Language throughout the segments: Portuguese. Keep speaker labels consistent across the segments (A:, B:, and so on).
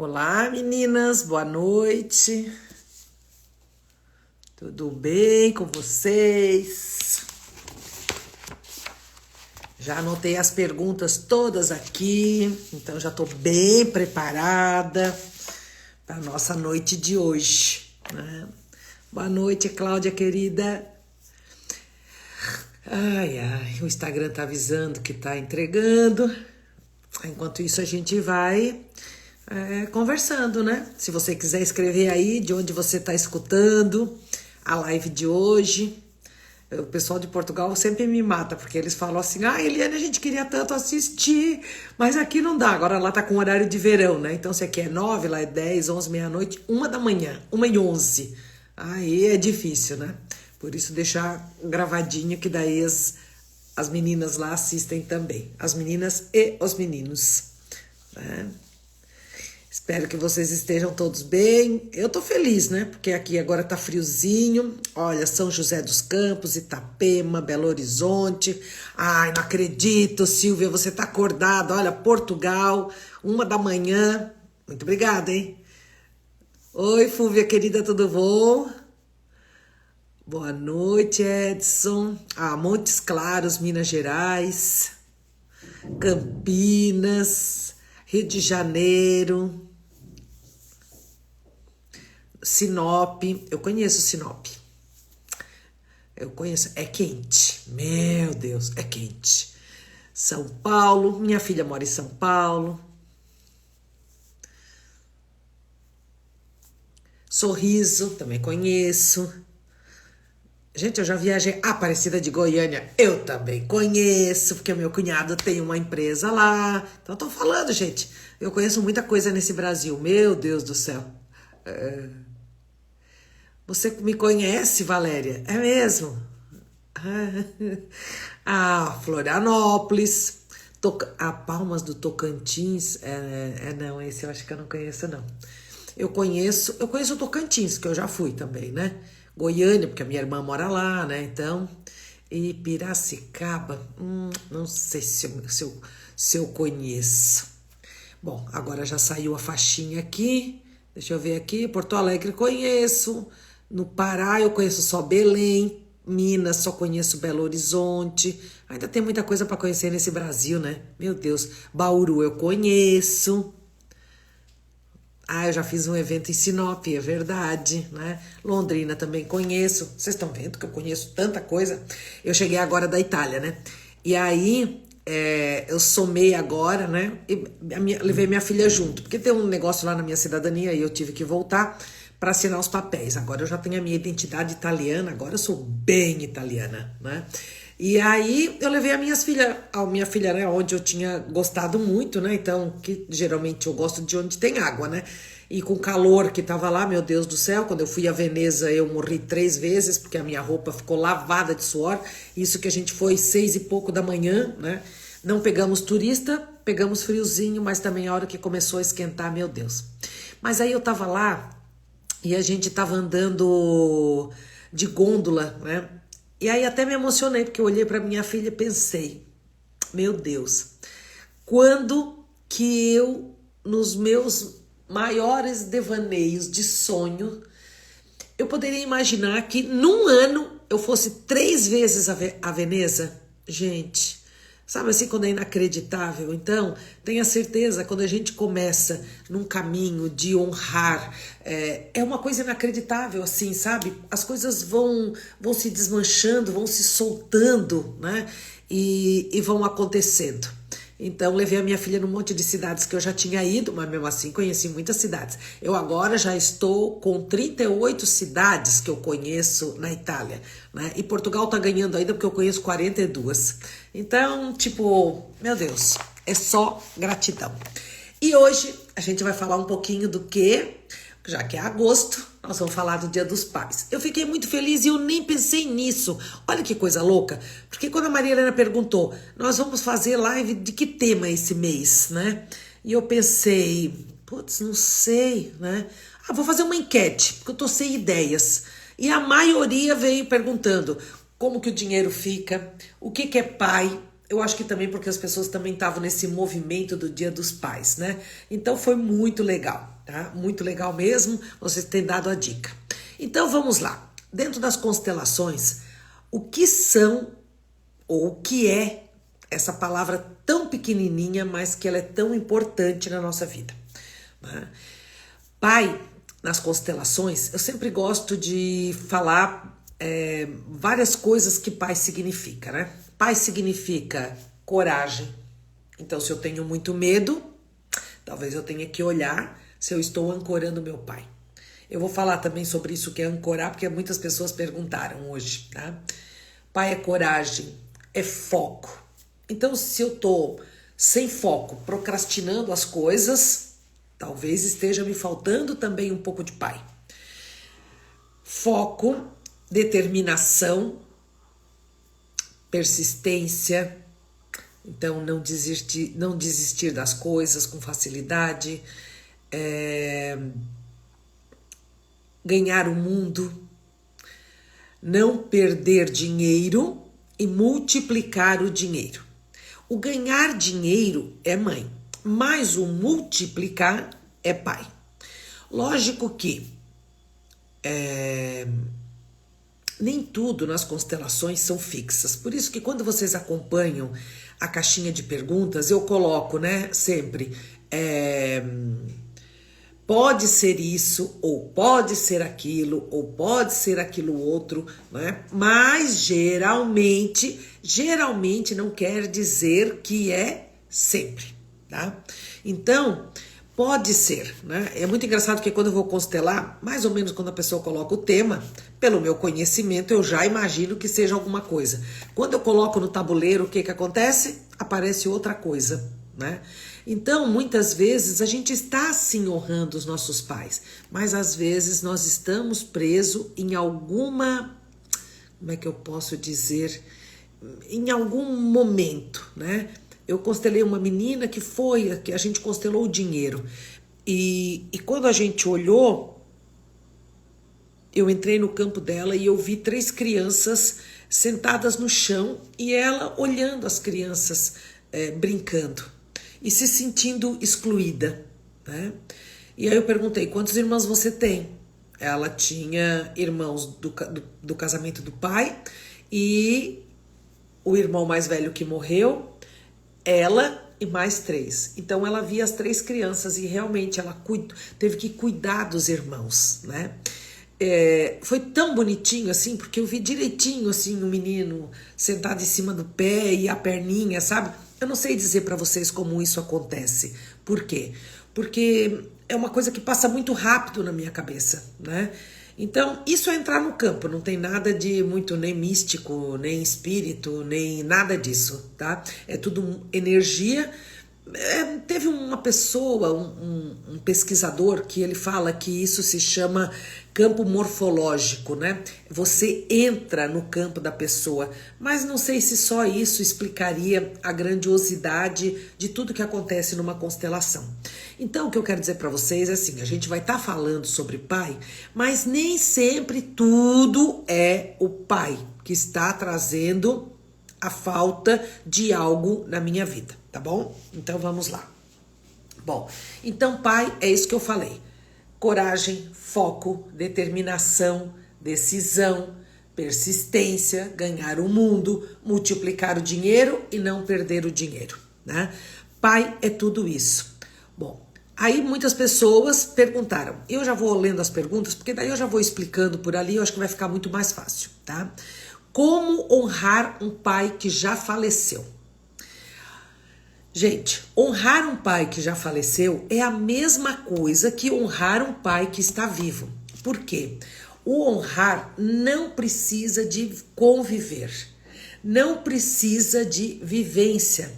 A: Olá, meninas, boa noite. Tudo bem com vocês? Já anotei as perguntas todas aqui, então já estou bem preparada para a nossa noite de hoje, né? Boa noite, Cláudia querida. O Instagram tá avisando que tá entregando. Enquanto isso, a gente vai conversando, né? Se você quiser escrever aí de onde você tá escutando a live de hoje. O pessoal de Portugal sempre me mata, porque eles falam assim, Eliane, a gente queria tanto assistir, mas aqui não dá. Agora lá tá com horário de verão, né? Então se aqui é 9, lá é 10, 11, meia-noite, 1 da manhã, 1h11. Aí é difícil, né? Por isso deixar gravadinho, que daí as meninas lá assistem também. As meninas e os meninos, né? Espero que vocês estejam todos bem. Eu tô feliz, né? Porque aqui agora tá friozinho. Olha, São José dos Campos, Itapema, Belo Horizonte. Ai, não acredito, Silvia, você tá acordada. Olha, Portugal, 1 da manhã. Muito obrigada, hein? Oi, Fúvia, querida, tudo bom? Boa noite, Edson. Montes Claros, Minas Gerais. Campinas, Rio de Janeiro. Sinop, eu conheço Sinop. Eu conheço, é quente. Meu Deus, é quente. São Paulo, minha filha mora em São Paulo. Sorriso, também conheço. Gente, eu já viajei. Aparecida de Goiânia, eu também conheço, porque meu cunhado tem uma empresa lá. Então, eu tô falando, gente. Eu conheço muita coisa nesse Brasil. Meu Deus do céu. Você me conhece, Valéria? É mesmo? Florianópolis. Palmas do Tocantins. Não, esse eu acho que eu não conheço, não. Eu conheço o Tocantins, que eu já fui também, né? Goiânia, porque a minha irmã mora lá, né? Então, e Piracicaba, não sei se eu conheço. Bom, agora já saiu a faixinha aqui. Deixa eu ver aqui. Porto Alegre conheço. No Pará eu conheço só Belém. Minas só conheço Belo Horizonte. Ainda tem muita coisa para conhecer nesse Brasil, né? Meu Deus. Bauru eu conheço. Eu já fiz um evento em Sinop, é verdade, né? Londrina também conheço. Vocês estão vendo que eu conheço tanta coisa? Eu cheguei agora da Itália, né? E aí, eu somei agora, né? E levei minha filha junto, porque tem um negócio lá na minha cidadania e eu tive que voltar para assinar os papéis. Agora eu já tenho a minha identidade italiana, agora eu sou bem italiana, né? E aí eu levei a minha filha, né, onde eu tinha gostado muito, né? Então, que geralmente eu gosto de onde tem água, né? E com o calor que tava lá, meu Deus do céu, quando eu fui a Veneza eu morri 3 vezes, porque a minha roupa ficou lavada de suor. Isso que a gente foi 6 e pouco da manhã, né? Não pegamos turista, pegamos friozinho, mas também a hora que começou a esquentar, meu Deus. Mas aí eu tava lá e a gente tava andando de gôndola, né? E aí até me emocionei, porque eu olhei para minha filha e pensei, meu Deus, quando que eu, nos meus maiores devaneios de sonho, eu poderia imaginar que num ano eu fosse 3 vezes a Veneza? Gente, sabe assim, quando é inacreditável? Então, tenha certeza, quando a gente começa num caminho de honrar, é uma coisa inacreditável, assim, sabe? As coisas vão se desmanchando, vão se soltando, né? E vão acontecendo. Então, levei a minha filha num monte de cidades que eu já tinha ido, mas mesmo assim conheci muitas cidades. Eu agora já estou com 38 cidades que eu conheço na Itália, né? E Portugal tá ganhando ainda porque eu conheço 42. Então, tipo, meu Deus, é só gratidão. E hoje a gente vai falar um pouquinho do que, já que é agosto, nós vamos falar do Dia dos Pais. Eu fiquei muito feliz e eu nem pensei nisso. Olha que coisa louca. Porque quando a Maria Helena perguntou, nós vamos fazer live de que tema esse mês, né? E eu pensei, putz, não sei, né? Vou fazer uma enquete, porque eu tô sem ideias. E a maioria veio perguntando como que o dinheiro fica, o que é pai, Eu acho que também porque as pessoas também estavam nesse movimento do Dia dos Pais, né? Então foi muito legal, tá? Muito legal mesmo, vocês têm dado a dica. Então vamos lá. Dentro das constelações, o que são ou o que é essa palavra tão pequenininha, mas que ela é tão importante na nossa vida, né? Pai, nas constelações, eu sempre gosto de falar várias coisas que pai significa, né? Pai significa coragem. Então, se eu tenho muito medo, talvez eu tenha que olhar se eu estou ancorando meu pai. Eu vou falar também sobre isso que é ancorar, porque muitas pessoas perguntaram hoje, tá? Pai é coragem, é foco. Então, se eu tô sem foco, procrastinando as coisas, talvez esteja me faltando também um pouco de pai. Foco, determinação, persistência. Então, não desistir das coisas com facilidade. Ganhar o mundo. Não perder dinheiro e multiplicar o dinheiro. O ganhar dinheiro é mãe, mas o multiplicar é pai. Lógico que nem tudo nas constelações são fixas. Por isso que quando vocês acompanham a caixinha de perguntas, eu coloco, né, sempre pode ser isso, ou pode ser aquilo, ou pode ser aquilo outro, né? Mas geralmente não quer dizer que é sempre, tá? Então, pode ser, né? É muito engraçado que quando eu vou constelar, mais ou menos quando a pessoa coloca o tema, pelo meu conhecimento, eu já imagino que seja alguma coisa. Quando eu coloco no tabuleiro, o que acontece? Aparece outra coisa, né? Então, muitas vezes, a gente está sim honrando os nossos pais, mas às vezes nós estamos presos em alguma, como é que eu posso dizer, em algum momento, né? Eu constelei uma menina que a gente constelou o dinheiro, e quando a gente olhou, eu entrei no campo dela e eu vi 3 crianças sentadas no chão e ela olhando as crianças brincando e se sentindo excluída, né? E aí eu perguntei, quantos irmãos você tem? Ela tinha irmãos do casamento do pai e o irmão mais velho que morreu, ela e mais 3. Então ela via as 3 crianças e realmente ela teve que cuidar dos irmãos, né? Foi tão bonitinho assim, porque eu vi direitinho assim o menino sentado em cima do pé e a perninha, sabe? Eu não sei dizer para vocês como isso acontece. Por quê? Porque é uma coisa que passa muito rápido na minha cabeça, né? Então, isso é entrar no campo, não tem nada de muito nem místico, nem espírito, nem nada disso, tá? É tudo energia. Teve uma pessoa, um pesquisador, que ele fala que isso se chama campo morfológico, né? Você entra no campo da pessoa, mas não sei se só isso explicaria a grandiosidade de tudo que acontece numa constelação. Então, o que eu quero dizer para vocês é assim, a gente vai estar falando sobre pai, mas nem sempre tudo é o pai que está trazendo a falta de algo na minha vida, tá bom? Então vamos lá. Bom, então pai é isso que eu falei. Coragem, foco, determinação, decisão, persistência, ganhar o mundo, multiplicar o dinheiro e não perder o dinheiro, né? Pai é tudo isso. Bom, aí muitas pessoas perguntaram. Eu já vou lendo as perguntas, porque daí eu já vou explicando por ali, eu acho que vai ficar muito mais fácil, tá? Como honrar um pai que já faleceu? Gente, honrar um pai que já faleceu é a mesma coisa que honrar um pai que está vivo. Por quê? O honrar não precisa de conviver, não precisa de vivência,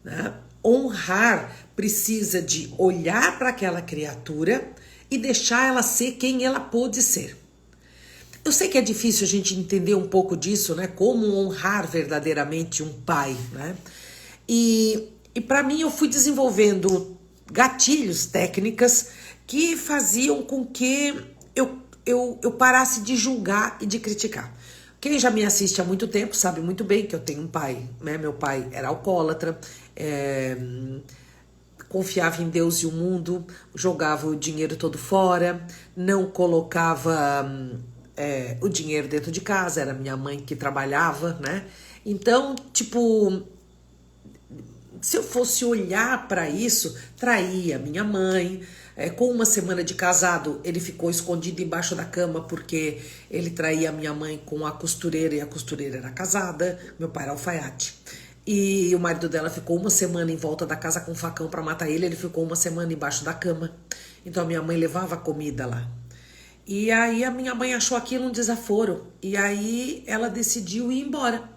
A: né? Honrar precisa de olhar para aquela criatura e deixar ela ser quem ela pôde ser. Eu sei que é difícil a gente entender um pouco disso, né? Como honrar verdadeiramente um pai, né? E para mim eu fui desenvolvendo gatilhos, técnicas que faziam com que eu parasse de julgar e de criticar. Quem já me assiste há muito tempo sabe muito bem que eu tenho um pai, né? Meu pai era alcoólatra, confiava em Deus e o mundo, jogava o dinheiro todo fora, não colocava o dinheiro dentro de casa, era minha mãe que trabalhava, né? Então, tipo, se eu fosse olhar para isso, traía minha mãe. Com uma semana de casado, ele ficou escondido embaixo da cama porque ele traía a minha mãe com a costureira e a costureira era casada. Meu pai era alfaiate. E o marido dela ficou uma semana em volta da casa com um facão para matar ele. Ele ficou uma semana embaixo da cama. Então a minha mãe levava comida lá. E aí a minha mãe achou aquilo um desaforo. E aí ela decidiu ir embora.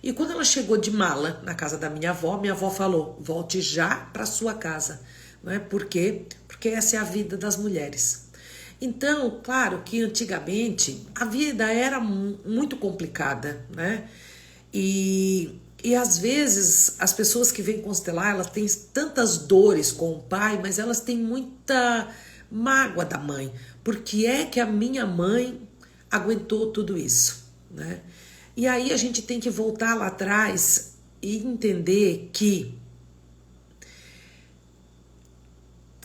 A: E quando ela chegou de mala na casa da minha avó falou: volte já para sua casa. Não é? Por quê? Porque essa é a vida das mulheres. Então, claro que antigamente a vida era muito complicada, né? E às vezes as pessoas que vêm constelar, elas têm tantas dores com o pai, mas elas têm muita mágoa da mãe. Por que é que a minha mãe aguentou tudo isso, né? E aí a gente tem que voltar lá atrás e entender que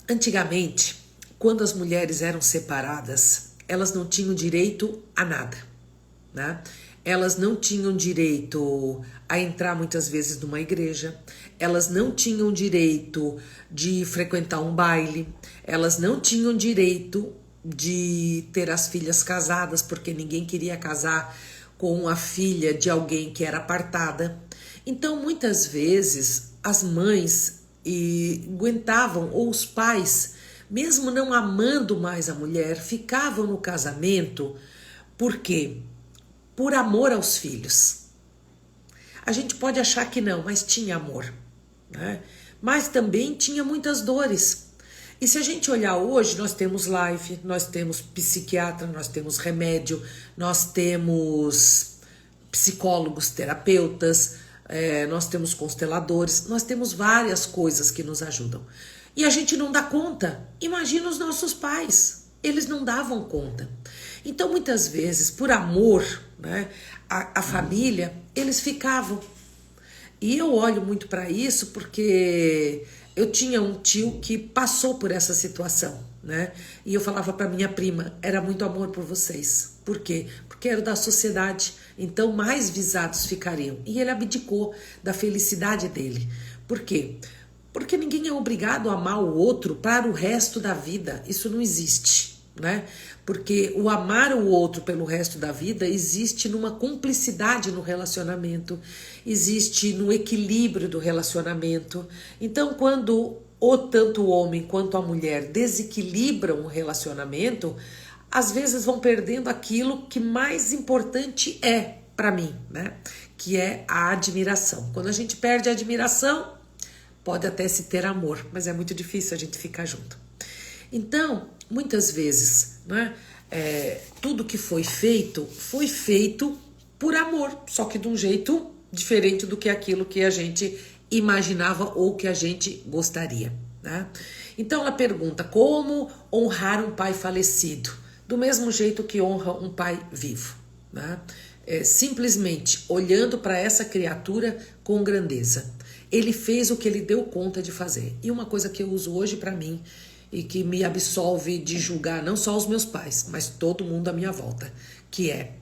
A: antigamente, quando as mulheres eram separadas, elas não tinham direito a nada, né? Elas não tinham direito a entrar muitas vezes numa igreja, elas não tinham direito de frequentar um baile, elas não tinham direito de ter as filhas casadas, porque ninguém queria casar com a filha de alguém que era apartada. Então, muitas vezes, as mães aguentavam, ou os pais, mesmo não amando mais a mulher, ficavam no casamento. Por quê? Por amor aos filhos. A gente pode achar que não, mas tinha amor, né? Mas também tinha muitas dores. E se a gente olhar hoje, nós temos life, nós temos psiquiatra, nós temos remédio, nós temos psicólogos, terapeutas, nós temos consteladores, nós temos várias coisas que nos ajudam. E a gente não dá conta. Imagina os nossos pais, eles não davam conta. Então, muitas vezes, por amor, né, a família, eles ficavam. E eu olho muito para isso porque eu tinha um tio que passou por essa situação, né? E eu falava para minha prima: era muito amor por vocês. Por quê? Porque era da sociedade, então mais visados ficariam. E ele abdicou da felicidade dele. Por quê? Porque ninguém é obrigado a amar o outro para o resto da vida. Isso não existe, né? Porque o amar o outro pelo resto da vida existe numa cumplicidade no relacionamento, existe no equilíbrio do relacionamento. Então, quando tanto o homem quanto a mulher desequilibram o relacionamento, às vezes vão perdendo aquilo que mais importante é para mim, né? Que é a admiração. Quando a gente perde a admiração, pode até se ter amor, mas é muito difícil a gente ficar junto. Então, muitas vezes, né, tudo que foi feito por amor, só que de um jeito diferente do que aquilo que a gente imaginava ou que a gente gostaria, né? Então ela pergunta: como honrar um pai falecido? Do mesmo jeito que honra um pai vivo, né? Simplesmente olhando para essa criatura com grandeza. Ele fez o que ele deu conta de fazer. E uma coisa que eu uso hoje para mim e que me absolve de julgar não só os meus pais, mas todo mundo à minha volta, que é: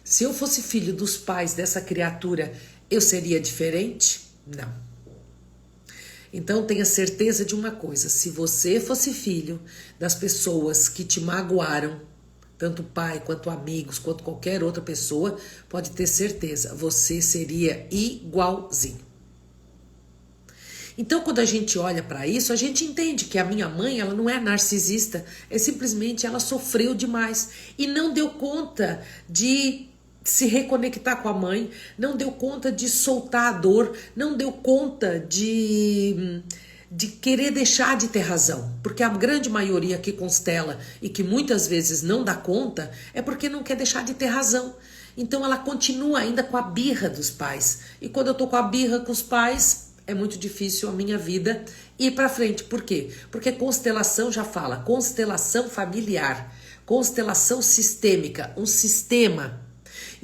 A: se eu fosse filho dos pais dessa criatura, eu seria diferente? Não. Então tenha certeza de uma coisa: se você fosse filho das pessoas que te magoaram, tanto pai quanto amigos, quanto qualquer outra pessoa, pode ter certeza, você seria igualzinho. Então, quando a gente olha para isso, a gente entende que a minha mãe, ela não é narcisista, é simplesmente ela sofreu demais e não deu conta de se reconectar com a mãe, não deu conta de soltar a dor, não deu conta de querer deixar de ter razão, porque a grande maioria que constela e que muitas vezes não dá conta é porque não quer deixar de ter razão. Então ela continua ainda com a birra dos pais, e quando eu tô com a birra com os pais, é muito difícil a minha vida ir para frente. Por quê? Porque constelação já fala, constelação familiar, constelação sistêmica, um sistema.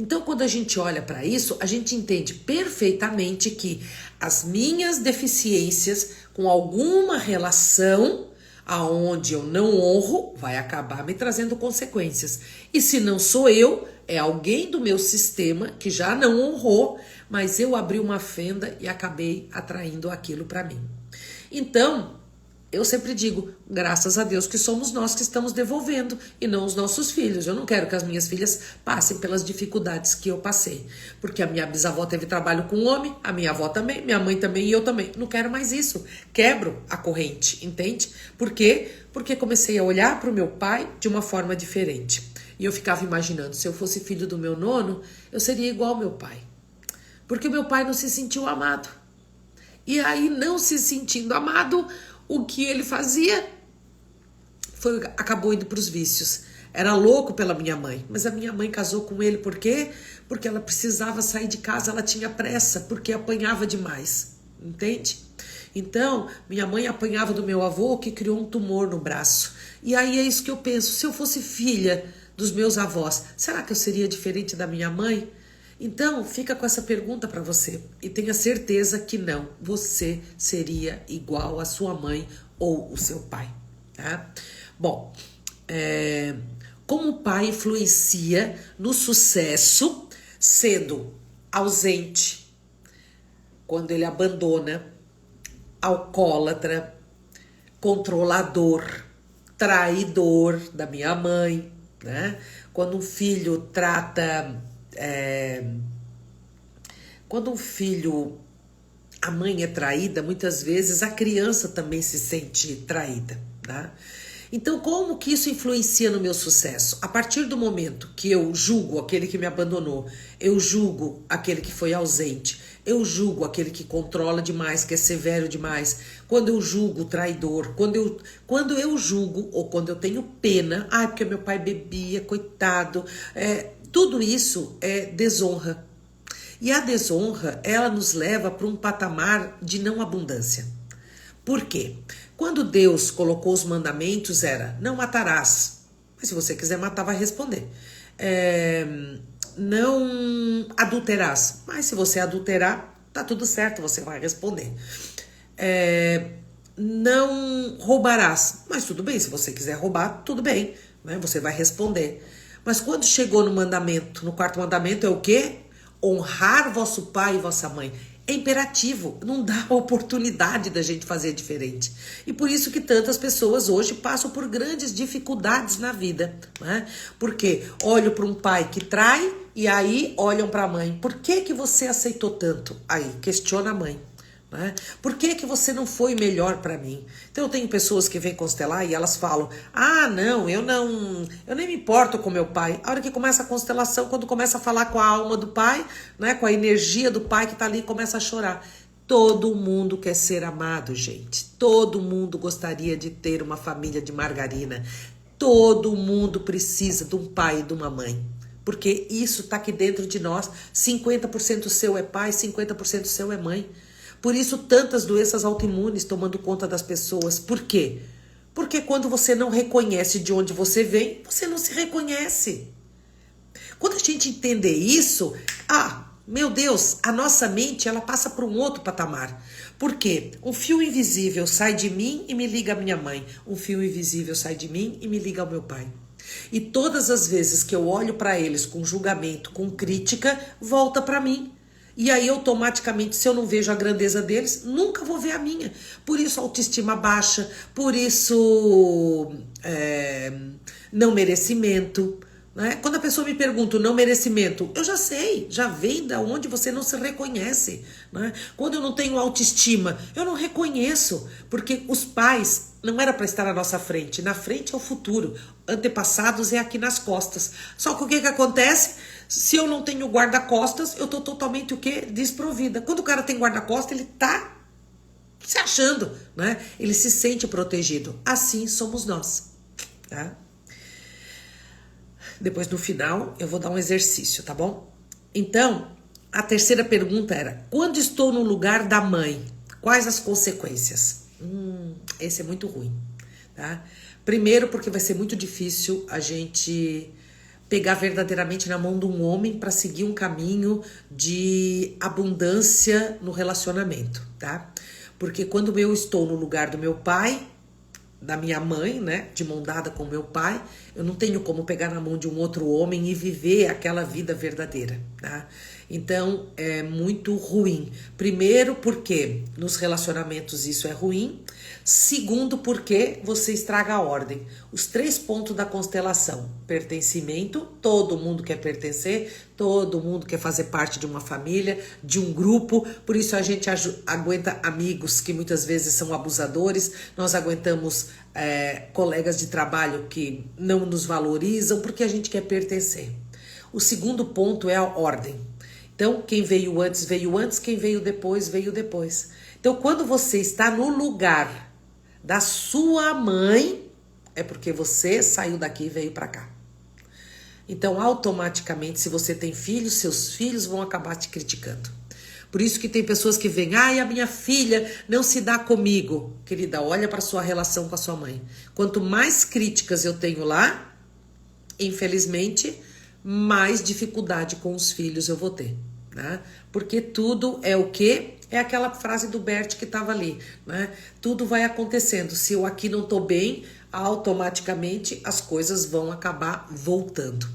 A: Então, quando a gente olha para isso, a gente entende perfeitamente que as minhas deficiências com alguma relação aonde eu não honro, vai acabar me trazendo consequências. E se não sou eu, é alguém do meu sistema que já não honrou, mas eu abri uma fenda e acabei atraindo aquilo para mim. Então, eu sempre digo, graças a Deus que somos nós que estamos devolvendo e não os nossos filhos. Eu não quero que as minhas filhas passem pelas dificuldades que eu passei. Porque a minha bisavó teve trabalho com homem, a minha avó também, minha mãe também e eu também. Não quero mais isso. Quebro a corrente, entende? Por quê? Porque comecei a olhar para o meu pai de uma forma diferente. E eu ficava imaginando, se eu fosse filho do meu nono, eu seria igual ao meu pai. Porque o meu pai não se sentiu amado. E aí, não se sentindo amado, o que ele fazia acabou indo para os vícios. Era louco pela minha mãe, mas a minha mãe casou com ele por quê? Porque ela precisava sair de casa, ela tinha pressa, porque apanhava demais, entende? Então, minha mãe apanhava do meu avô, que criou um tumor no braço. E aí é isso que eu penso, se eu fosse filha dos meus avós, será que eu seria diferente da minha mãe? Então, fica com essa pergunta para você e tenha certeza que não, você seria igual à sua mãe ou o seu pai, tá? Bom, como o pai influencia no sucesso sendo ausente, quando ele abandona, alcoólatra, controlador, traidor da minha mãe, né? Quando um filho trata... quando um filho, a mãe é traída, muitas vezes a criança também se sente traída, tá? Então, como que isso influencia no meu sucesso? A partir do momento que eu julgo aquele que me abandonou, eu julgo aquele que foi ausente, eu julgo aquele que controla demais, que é severo demais, quando eu julgo o traidor, quando eu julgo ou quando eu tenho pena, porque meu pai bebia, coitado, tudo isso é desonra. E a desonra, ela nos leva para um patamar de não abundância. Por quê? Quando Deus colocou os mandamentos era, não matarás. Mas se você quiser matar, vai responder. Não adulterás. Mas se você adulterar, tá tudo certo, você vai responder. Não roubarás. Mas tudo bem, se você quiser roubar, tudo bem, né? Você vai responder. Mas quando chegou no mandamento, no quarto mandamento é o quê? Honrar vosso pai e vossa mãe. É imperativo, não dá oportunidade da gente fazer diferente. E por isso que tantas pessoas hoje passam por grandes dificuldades na vida, né? Porque olham para um pai que trai e aí olham para a mãe. Por que que você aceitou tanto? Aí questiona a mãe. Né? Por que você não foi melhor para mim? Então eu tenho pessoas que vêm constelar e elas falam, não, eu nem me importo com meu pai. A hora que começa a constelação, quando começa a falar com a alma do pai, né, com a energia do pai que tá ali, começa a chorar. Todo mundo quer ser amado, gente. Todo mundo gostaria de ter uma família de margarina. Todo mundo precisa de um pai e de uma mãe. Porque isso tá aqui dentro de nós. 50% seu é pai, 50% seu é mãe. Por isso, tantas doenças autoimunes tomando conta das pessoas. Por quê? Porque quando você não reconhece de onde você vem, você não se reconhece. Quando a gente entender isso, meu Deus, a nossa mente ela passa para um outro patamar. Por quê? Um fio invisível sai de mim e me liga à minha mãe. Um fio invisível sai de mim e me liga ao meu pai. E todas as vezes que eu olho para eles com julgamento, com crítica, volta para mim. E aí, automaticamente, se eu não vejo a grandeza deles, nunca vou ver a minha. Por isso, autoestima baixa, por isso, não merecimento. Né? Quando a pessoa me pergunta o não merecimento, eu já sei, já vem da onde você não se reconhece. Né? Quando eu não tenho autoestima, eu não reconheço, porque os pais não era para estar na nossa frente. Na frente é o futuro, antepassados é aqui nas costas. Só que o que acontece? Se eu não tenho guarda-costas, eu tô totalmente o quê? Desprovida. Quando o cara tem guarda-costas, ele tá se achando, né? Ele se sente protegido. Assim somos nós, tá? Depois, no final, eu vou dar um exercício, tá bom? Então, a terceira pergunta era, quando estou no lugar da mãe, quais as consequências? Esse é muito ruim, tá? Primeiro, porque vai ser muito difícil a gente pegar verdadeiramente na mão de um homem para seguir um caminho de abundância no relacionamento, tá? Porque quando eu estou no lugar do meu pai, da minha mãe, né, de mão dada com meu pai, eu não tenho como pegar na mão de um outro homem e viver aquela vida verdadeira, tá? Então é muito ruim. Primeiro, porque nos relacionamentos isso é ruim. Segundo, porque você estraga a ordem. Os 3 pontos da constelação: pertencimento, todo mundo quer pertencer, todo mundo quer fazer parte de uma família, de um grupo. Por isso a gente aguenta amigos que muitas vezes são abusadores, nós aguentamos colegas de trabalho que não nos valorizam, porque a gente quer pertencer. O segundo ponto é a ordem. Então, quem veio antes, quem veio depois, veio depois. Então, quando você está no lugar da sua mãe, é porque você saiu daqui e veio para cá. Então, automaticamente, se você tem filhos, seus filhos vão acabar te criticando. Por isso que tem pessoas que vêm, a minha filha não se dá comigo. Querida, olha para sua relação com a sua mãe. Quanto mais críticas eu tenho lá, infelizmente, mais dificuldade com os filhos eu vou ter, né? Porque tudo é o quê? É aquela frase do Bert que estava ali, né? Tudo vai acontecendo. Se eu aqui não estou bem, automaticamente as coisas vão acabar voltando.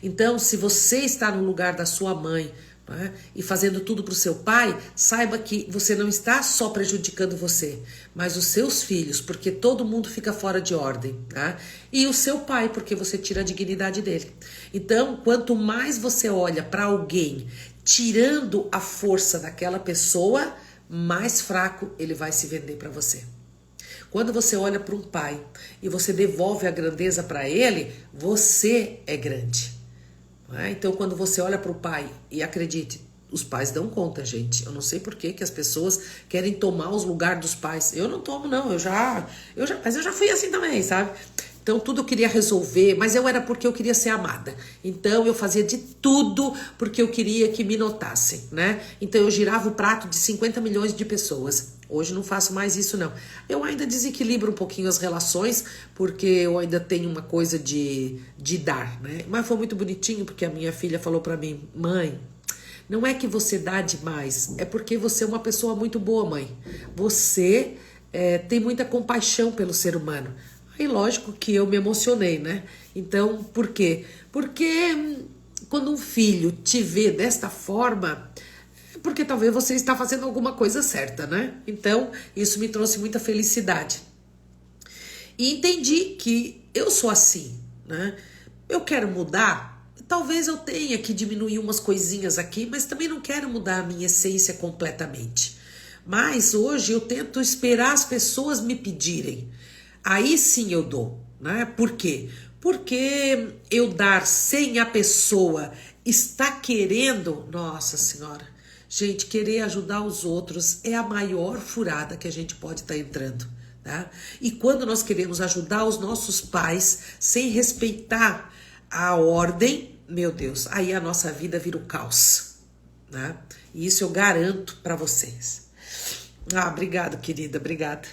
A: Então, se você está no lugar da sua mãe, né, e fazendo tudo para o seu pai, saiba que você não está só prejudicando você, mas os seus filhos, porque todo mundo fica fora de ordem, tá? E o seu pai, porque você tira a dignidade dele. Então, quanto mais você olha para alguém tirando a força daquela pessoa, mais fraco ele vai se vender para você. Quando você olha para um pai e você devolve a grandeza para ele, você é grande. Então, quando você olha para o pai, e acredite, os pais dão conta, gente. Eu não sei por que as pessoas querem tomar os lugares dos pais. Eu não tomo, não. Mas eu já fui assim também, sabe? Então, tudo eu queria resolver, mas eu era porque eu queria ser amada. Então, eu fazia de tudo porque eu queria que me notassem, né? Então, eu girava o prato de 50 milhões de pessoas. Hoje não faço mais isso, não. Eu ainda desequilibro um pouquinho as relações, porque eu ainda tenho uma coisa de dar, né? Mas foi muito bonitinho, porque a minha filha falou pra mim, mãe, não é que você dá demais, é porque você é uma pessoa muito boa, mãe. Você tem muita compaixão pelo ser humano. Aí, lógico que eu me emocionei, né? Então, por quê? Porque quando um filho te vê desta forma, porque talvez você está fazendo alguma coisa certa, né? Então, isso me trouxe muita felicidade. E entendi que eu sou assim, né? Eu quero mudar, talvez eu tenha que diminuir umas coisinhas aqui, mas também não quero mudar a minha essência completamente. Mas hoje eu tento esperar as pessoas me pedirem. Aí sim eu dou, né? Por quê? Porque eu dar sem a pessoa estar querendo, nossa senhora, gente, querer ajudar os outros é a maior furada que a gente pode estar entrando, tá? E quando nós queremos ajudar os nossos pais sem respeitar a ordem, meu Deus, aí a nossa vida vira o caos, né? E isso eu garanto para vocês. Obrigado, querida, obrigada.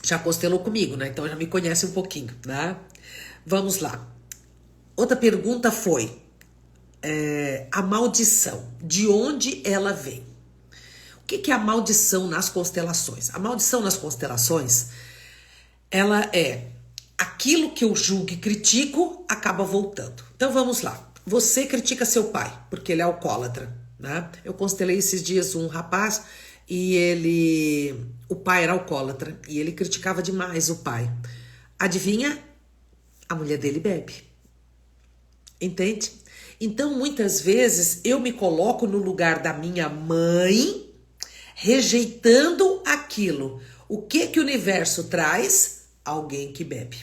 A: Já constelou comigo, né? Então já me conhece um pouquinho, né? Vamos lá. Outra pergunta foi a maldição. De onde ela vem? O que é a maldição nas constelações? A maldição nas constelações, ela é aquilo que eu julgo e critico, acaba voltando. Então vamos lá. Você critica seu pai, porque ele é alcoólatra, né? Eu constelei esses dias um rapaz e o pai era alcoólatra e ele criticava demais o pai. Adivinha? A mulher dele bebe. Entende? Então, muitas vezes, eu me coloco no lugar da minha mãe, rejeitando aquilo. O que o universo traz? Alguém que bebe.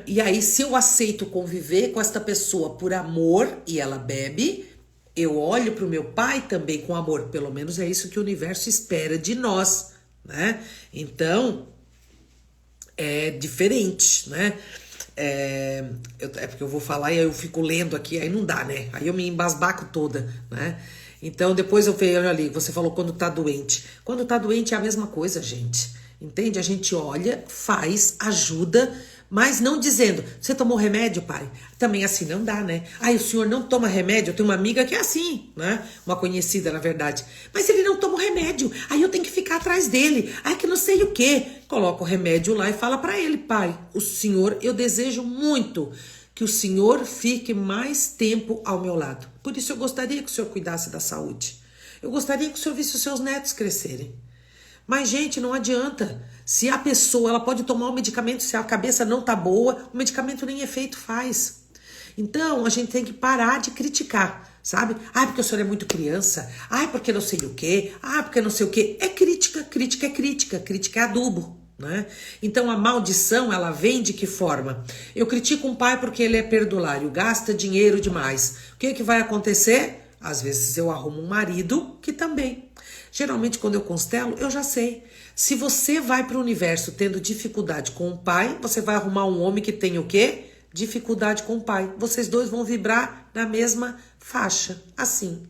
A: E aí, se eu aceito conviver com esta pessoa por amor e ela bebe, eu olho para o meu pai também com amor. Pelo menos é isso que o universo espera de nós, né? Então, é diferente, né? É porque eu vou falar e aí eu fico lendo aqui, aí não dá, né? Aí eu me embasbaco toda, né? Então, depois eu vejo ali, você falou quando tá doente. Quando tá doente é a mesma coisa, gente. Entende? A gente olha, faz, ajuda, Mas não dizendo, você tomou remédio, pai? Também assim não dá, né? Ai, o senhor não toma remédio? Eu tenho uma amiga que é assim, né? Uma conhecida, na verdade. Mas ele não toma o remédio. Aí eu tenho que ficar atrás dele. Ai, que não sei o quê. Coloca o remédio lá e fala pra ele, pai, o senhor, eu desejo muito que o senhor fique mais tempo ao meu lado. Por isso eu gostaria que o senhor cuidasse da saúde. Eu gostaria que o senhor visse os seus netos crescerem. Mas, gente, não adianta. Se a pessoa, ela pode tomar um medicamento, se a cabeça não tá boa, o medicamento nem efeito faz. Então, a gente tem que parar de criticar, sabe? Ai, porque o senhor é muito criança. Ai, porque não sei o quê. Ah, porque não sei o quê. É crítica, crítica é crítica. Crítica é adubo, né? Então, a maldição, ela vem de que forma? Eu critico um pai porque ele é perdulário, gasta dinheiro demais. O que vai acontecer? Às vezes eu arrumo um marido que também. Geralmente, quando eu constelo, eu já sei. Se você vai para o universo tendo dificuldade com o pai, você vai arrumar um homem que tem o quê? Dificuldade com o pai. Vocês dois vão vibrar na mesma faixa, assim.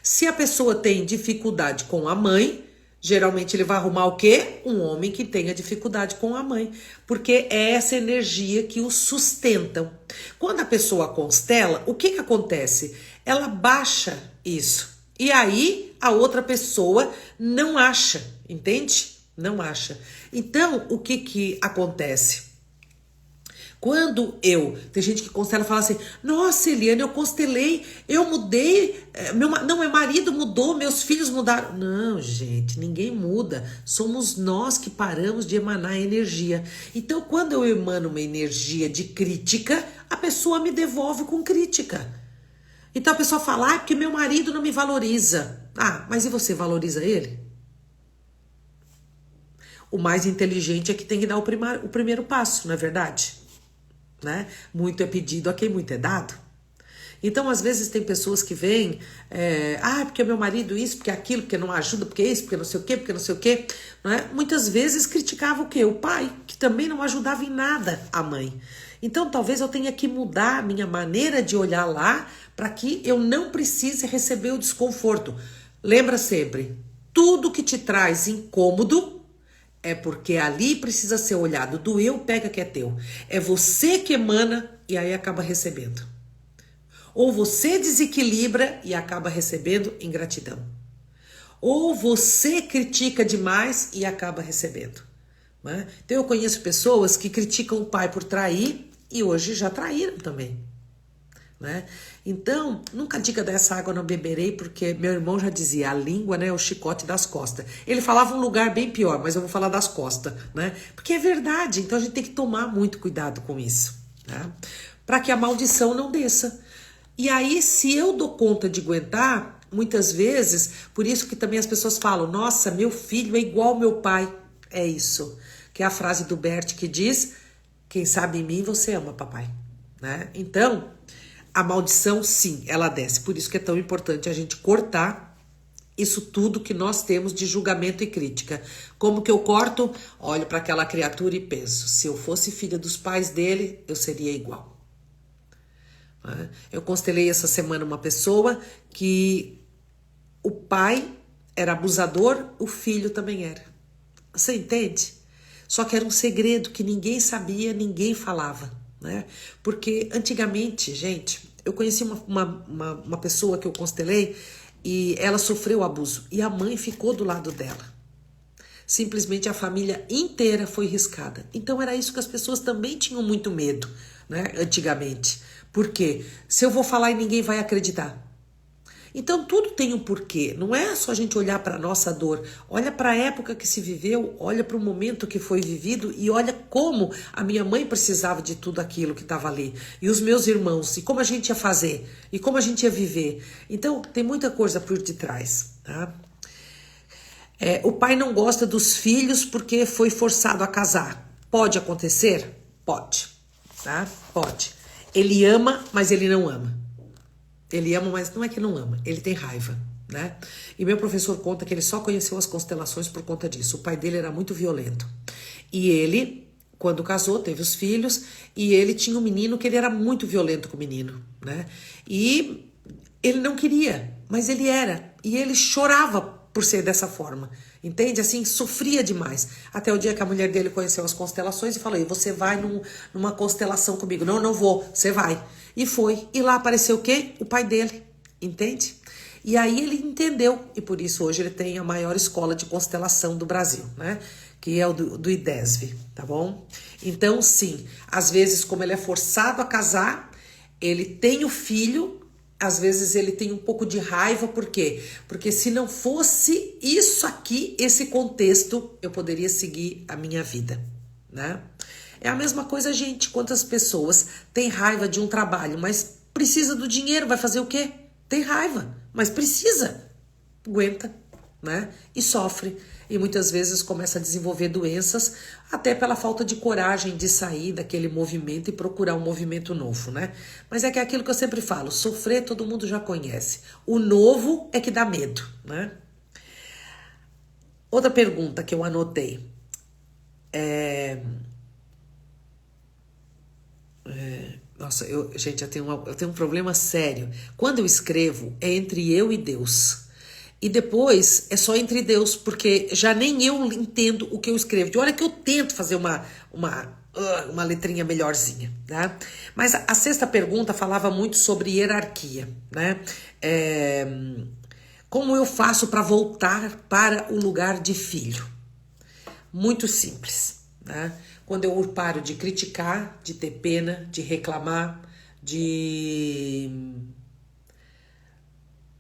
A: Se a pessoa tem dificuldade com a mãe, geralmente ele vai arrumar o quê? Um homem que tenha dificuldade com a mãe. Porque é essa energia que o sustentam. Quando a pessoa constela, o que acontece? Ela baixa isso. E aí a outra pessoa não acha, entende? Não acha. Então, o que acontece? Quando tem gente que constela e fala assim, nossa, Eliane, eu constelei, eu mudei, meu marido mudou, meus filhos mudaram. Não, gente, ninguém muda. Somos nós que paramos de emanar energia. Então, quando eu emano uma energia de crítica, a pessoa me devolve com crítica. Então a pessoa fala, porque meu marido não me valoriza. Ah, mas e você valoriza ele? O mais inteligente é que tem que dar o primeiro passo, não é verdade? Né? Muito é pedido a quem muito é dado. Então, às vezes, tem pessoas que vêm, porque meu marido isso, porque aquilo, porque não ajuda, porque isso, porque não sei o quê, porque não sei o quê. Não é? Muitas vezes criticava o quê? O pai, que também não ajudava em nada a mãe. Então, talvez eu tenha que mudar a minha maneira de olhar lá para que eu não precise receber o desconforto. Lembra sempre, tudo que te traz incômodo é porque ali precisa ser olhado. Doeu, pega que é teu. É você que emana e aí acaba recebendo. Ou você desequilibra e acaba recebendo ingratidão. Ou você critica demais e acaba recebendo. Né? Então eu conheço pessoas que criticam o pai por trair e hoje já traíram também. Né? Então, nunca diga dessa água não beberei, porque meu irmão já dizia, a língua, né, é o chicote das costas. Ele falava um lugar bem pior, mas eu vou falar das costas, né? Porque é verdade, então a gente tem que tomar muito cuidado com isso, né? Para que a maldição não desça. E aí, se eu dou conta de aguentar, muitas vezes, por isso que também as pessoas falam, nossa, meu filho é igual ao meu pai. É isso, que é a frase do Bert que diz, quem sabe em mim você ama, papai. Né? Então, a maldição, sim, ela desce. Por isso que é tão importante a gente cortar isso tudo que nós temos de julgamento e crítica. Como que eu corto? Olho para aquela criatura e penso, se eu fosse filha dos pais dele, eu seria igual. Eu constelei essa semana uma pessoa que o pai era abusador, o filho também era. Você entende? Só que era um segredo que ninguém sabia, ninguém falava. Né? Porque antigamente, gente, eu conheci uma pessoa que eu constelei e ela sofreu abuso e a mãe ficou do lado dela. Simplesmente a família inteira foi riscada. Então era isso que as pessoas também tinham muito medo, né? Antigamente. Por quê? Se eu vou falar e ninguém vai acreditar. Então tudo tem um porquê, não é só a gente olhar para a nossa dor, olha para a época que se viveu, olha para o momento que foi vivido e olha como a minha mãe precisava de tudo aquilo que estava ali, e os meus irmãos, e como a gente ia fazer, e como a gente ia viver. Então tem muita coisa por detrás, tá? O pai não gosta dos filhos porque foi forçado a casar. Pode acontecer? Pode, tá? Pode. Ele ama, mas ele não ama. Ele ama, mas não é que não ama, ele tem raiva, né? E meu professor conta que ele só conheceu as constelações por conta disso. O pai dele era muito violento. E ele, quando casou, teve os filhos, e ele tinha um menino que ele era muito violento com o menino, né? E ele não queria, mas ele era. E ele chorava por ser dessa forma. Entende? Assim, sofria demais. Até o dia que a mulher dele conheceu as constelações e falou, e você vai numa constelação comigo. Não, não vou, você vai. E foi. E lá apareceu o quê? O pai dele. Entende? E aí ele entendeu. E por isso hoje ele tem a maior escola de constelação do Brasil, né? Que é o do IDESV, tá bom? Então, sim, às vezes, como ele é forçado a casar, ele tem o filho. Às vezes ele tem um pouco de raiva, por quê? Porque se não fosse isso aqui, esse contexto, eu poderia seguir a minha vida, né? É a mesma coisa, gente, quantas pessoas têm raiva de um trabalho, mas precisa do dinheiro, vai fazer o quê? Tem raiva, mas precisa, aguenta, né? E sofre. E muitas vezes começa a desenvolver doenças, até pela falta de coragem de sair daquele movimento e procurar um movimento novo, né? Mas é que é aquilo que eu sempre falo, sofrer todo mundo já conhece. O novo é que dá medo, né? Outra pergunta que eu anotei. Nossa, gente, eu tenho um problema sério. Quando eu escrevo, é entre eu e Deus. E depois é só entre Deus, porque já nem eu entendo o que eu escrevo. De hora que eu tento fazer uma letrinha melhorzinha, né? Mas a sexta pergunta falava muito sobre hierarquia, né? Como eu faço para voltar para o lugar de filho? Muito simples, né? Quando eu paro de criticar, de ter pena, de reclamar, de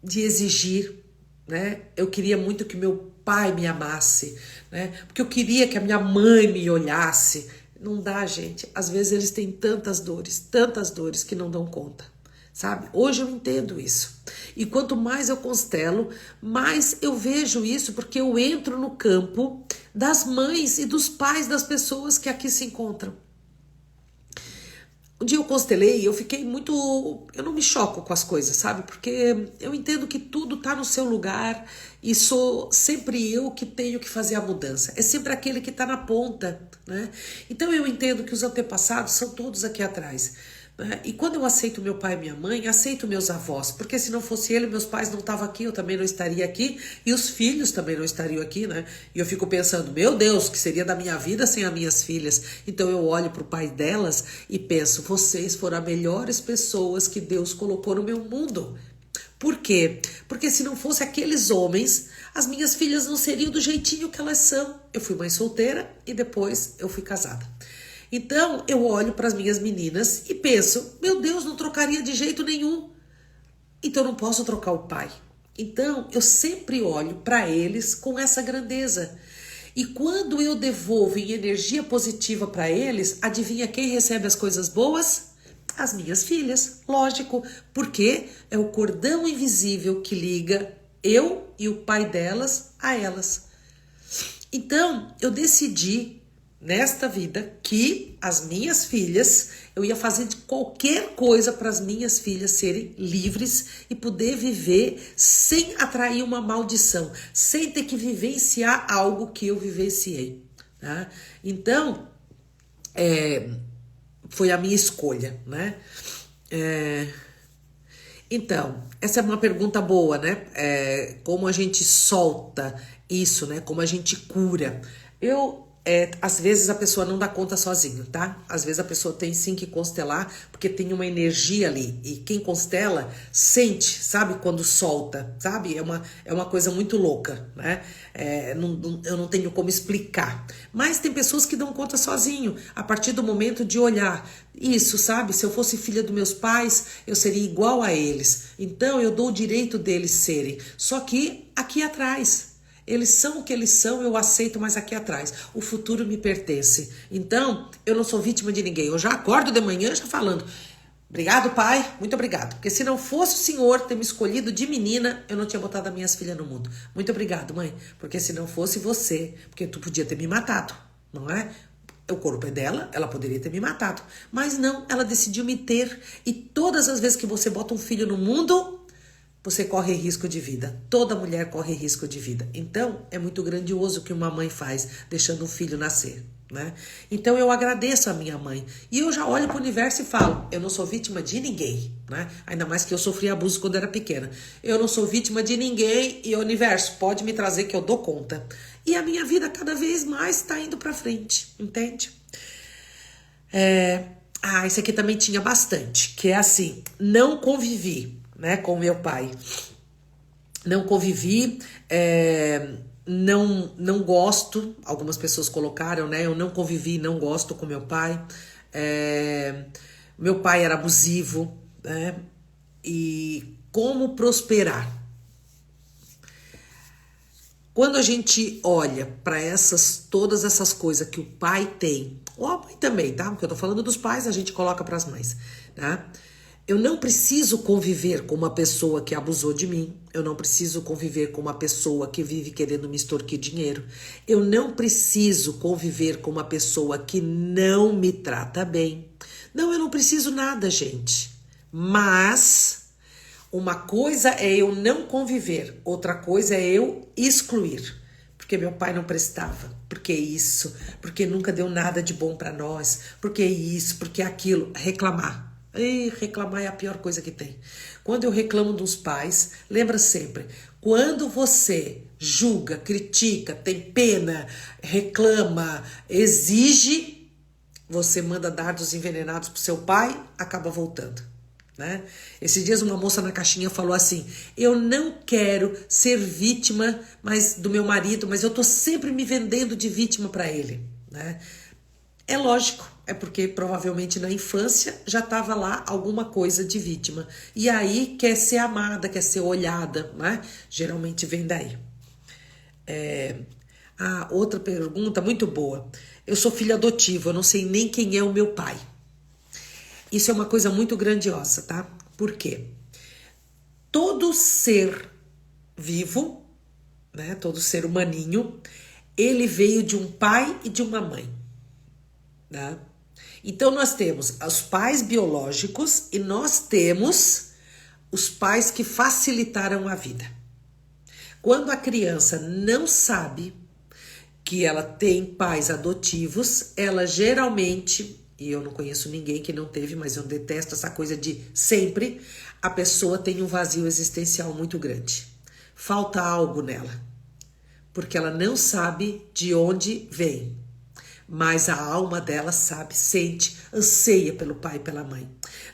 A: exigir, né? Eu queria muito que meu pai me amasse, né? Porque eu queria que a minha mãe me olhasse. Não dá, gente. Às vezes eles têm tantas dores que não dão conta, sabe? Hoje eu entendo isso. E quanto mais eu constelo, mais eu vejo isso, porque eu entro no campo das mães e dos pais das pessoas que aqui se encontram. Um dia eu constelei e eu fiquei muito... Eu não me choco com as coisas, sabe? Porque eu entendo que tudo tá no seu lugar e sou sempre eu que tenho que fazer a mudança. É sempre aquele que tá na ponta, né? Então eu entendo que os antepassados são todos aqui atrás, né? E quando eu aceito meu pai e minha mãe, aceito meus avós, porque se não fosse ele, meus pais não estavam aqui, eu também não estaria aqui, e os filhos também não estariam aqui, né? E eu fico pensando, meu Deus, o que seria da minha vida sem as minhas filhas? Então eu olho pro pai delas e penso, vocês foram as melhores pessoas que Deus colocou no meu mundo. Por quê? Porque se não fosse aqueles homens, as minhas filhas não seriam do jeitinho que elas são. Eu fui mãe solteira e depois eu fui casada. Então, eu olho para as minhas meninas e penso, meu Deus, não trocaria de jeito nenhum. Então, não posso trocar o pai. Então, eu sempre olho para eles com essa grandeza. E quando eu devolvo em energia positiva para eles, adivinha quem recebe as coisas boas? As minhas filhas, lógico. Porque é o cordão invisível que liga eu e o pai delas a elas. Então, eu decidi nesta vida que as minhas filhas, eu ia fazer de qualquer coisa para as minhas filhas serem livres e poder viver sem atrair uma maldição, sem ter que vivenciar algo que eu vivenciei, tá? Então, foi a minha escolha, né? Então, essa é uma pergunta boa, né? Como a gente solta isso, né? Como a gente cura. Às vezes a pessoa não dá conta sozinho, tá? Às vezes a pessoa tem sim que constelar, porque tem uma energia ali. E quem constela sente, sabe? Quando solta, sabe? É uma coisa muito louca, né? Eu não tenho como explicar. Mas tem pessoas que dão conta sozinho, a partir do momento de olhar. Isso, sabe? Se eu fosse filha dos meus pais, eu seria igual a eles. Então eu dou o direito deles serem. Só que aqui atrás... Eles são o que eles são, eu aceito, mas aqui atrás. O futuro me pertence. Então, eu não sou vítima de ninguém. Eu já acordo de manhã já falando, obrigado, pai, muito obrigado. Porque se não fosse o senhor ter me escolhido de menina, eu não tinha botado as minhas filhas no mundo. Muito obrigado, mãe. Porque se não fosse você, porque tu podia ter me matado, não é? O corpo é dela, ela poderia ter me matado. Mas não, ela decidiu me ter. E todas as vezes que você bota um filho no mundo... você corre risco de vida. Toda mulher corre risco de vida. Então, é muito grandioso o que uma mãe faz, deixando um filho nascer, né? Então, eu agradeço a minha mãe. E eu já olho para o universo e falo, eu não sou vítima de ninguém, né? Ainda mais que eu sofri abuso quando era pequena. Eu não sou vítima de ninguém e o universo pode me trazer que eu dou conta. E a minha vida cada vez mais está indo para frente, entende? Esse aqui também tinha bastante, que é assim, não convivi, né, com meu pai. Não convivi, não gosto, algumas pessoas colocaram, né, eu não convivi, não gosto com meu pai. Meu pai era abusivo, né, e como prosperar? Quando a gente olha para todas essas coisas que o pai tem, ou a mãe também, tá? Porque eu tô falando dos pais, a gente coloca para as mães, tá? Eu não preciso conviver com uma pessoa que abusou de mim. Eu não preciso conviver com uma pessoa que vive querendo me extorquir dinheiro. Eu não preciso conviver com uma pessoa que não me trata bem. Não, eu não preciso nada, gente. Mas uma coisa é eu não conviver, outra coisa é eu excluir. Porque meu pai não prestava, porque isso, porque nunca deu nada de bom para nós, porque isso, porque aquilo. Reclamar. E reclamar é a pior coisa que tem. Quando eu reclamo dos pais, lembra sempre, quando você julga, critica, tem pena, reclama, exige, você manda dardos envenenados pro seu pai, acaba voltando. Né? Esses dias uma moça na caixinha falou assim, eu não quero ser vítima do meu marido, mas eu tô sempre me vendendo de vítima para ele, né? É lógico, é porque provavelmente na infância já estava lá alguma coisa de vítima, e aí quer ser amada, quer ser olhada, né? Geralmente vem daí. Outra pergunta muito boa, eu sou filho adotivo, eu não sei nem quem é o meu pai. Isso é uma coisa muito grandiosa, tá? Por quê? Todo ser vivo, né? Todo ser humaninho, ele veio de um pai e de uma mãe, tá? Então nós temos os pais biológicos e nós temos os pais que facilitaram a vida. Quando a criança não sabe que ela tem pais adotivos, ela geralmente, e eu não conheço ninguém que não teve, mas eu detesto essa coisa de sempre, a pessoa tem um vazio existencial muito grande. Falta algo nela, porque ela não sabe de onde vem, mas a alma dela sabe, sente, anseia pelo pai e pela mãe.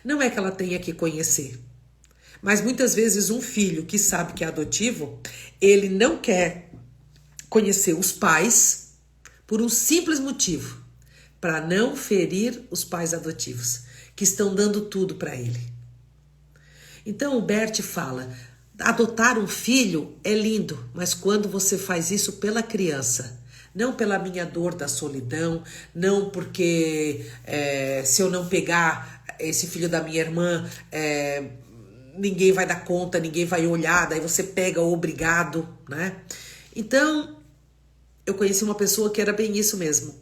A: Não é que ela tenha que conhecer, mas muitas vezes um filho que sabe que é adotivo, ele não quer conhecer os pais por um simples motivo, para não ferir os pais adotivos, que estão dando tudo para ele. Então o Bert fala, adotar um filho é lindo, mas quando você faz isso pela criança, não pela minha dor da solidão, não porque se eu não pegar esse filho da minha irmã, ninguém vai dar conta, ninguém vai olhar, daí você pega obrigado, né? Então, eu conheci uma pessoa que era bem isso mesmo.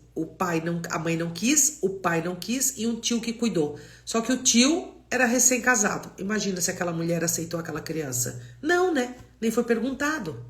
A: A mãe não quis, o pai não quis e um tio que cuidou. Só que o tio era recém-casado. Imagina se aquela mulher aceitou aquela criança. Não, né? Nem foi perguntado.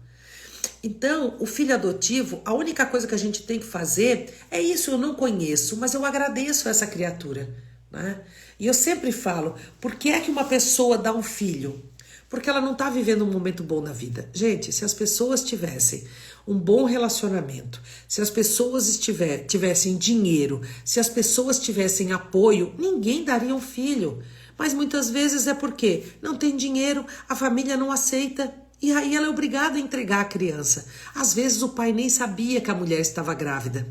A: Então, o filho adotivo, a única coisa que a gente tem que fazer é isso, eu não conheço, mas eu agradeço essa criatura, né? E eu sempre falo, por que é que uma pessoa dá um filho? Porque ela não está vivendo um momento bom na vida. Gente, se as pessoas tivessem um bom relacionamento, se as pessoas tivessem dinheiro, se as pessoas tivessem apoio, ninguém daria um filho. Mas muitas vezes é porque não tem dinheiro, a família não aceita e aí ela é obrigada a entregar a criança. Às vezes o pai nem sabia que a mulher estava grávida.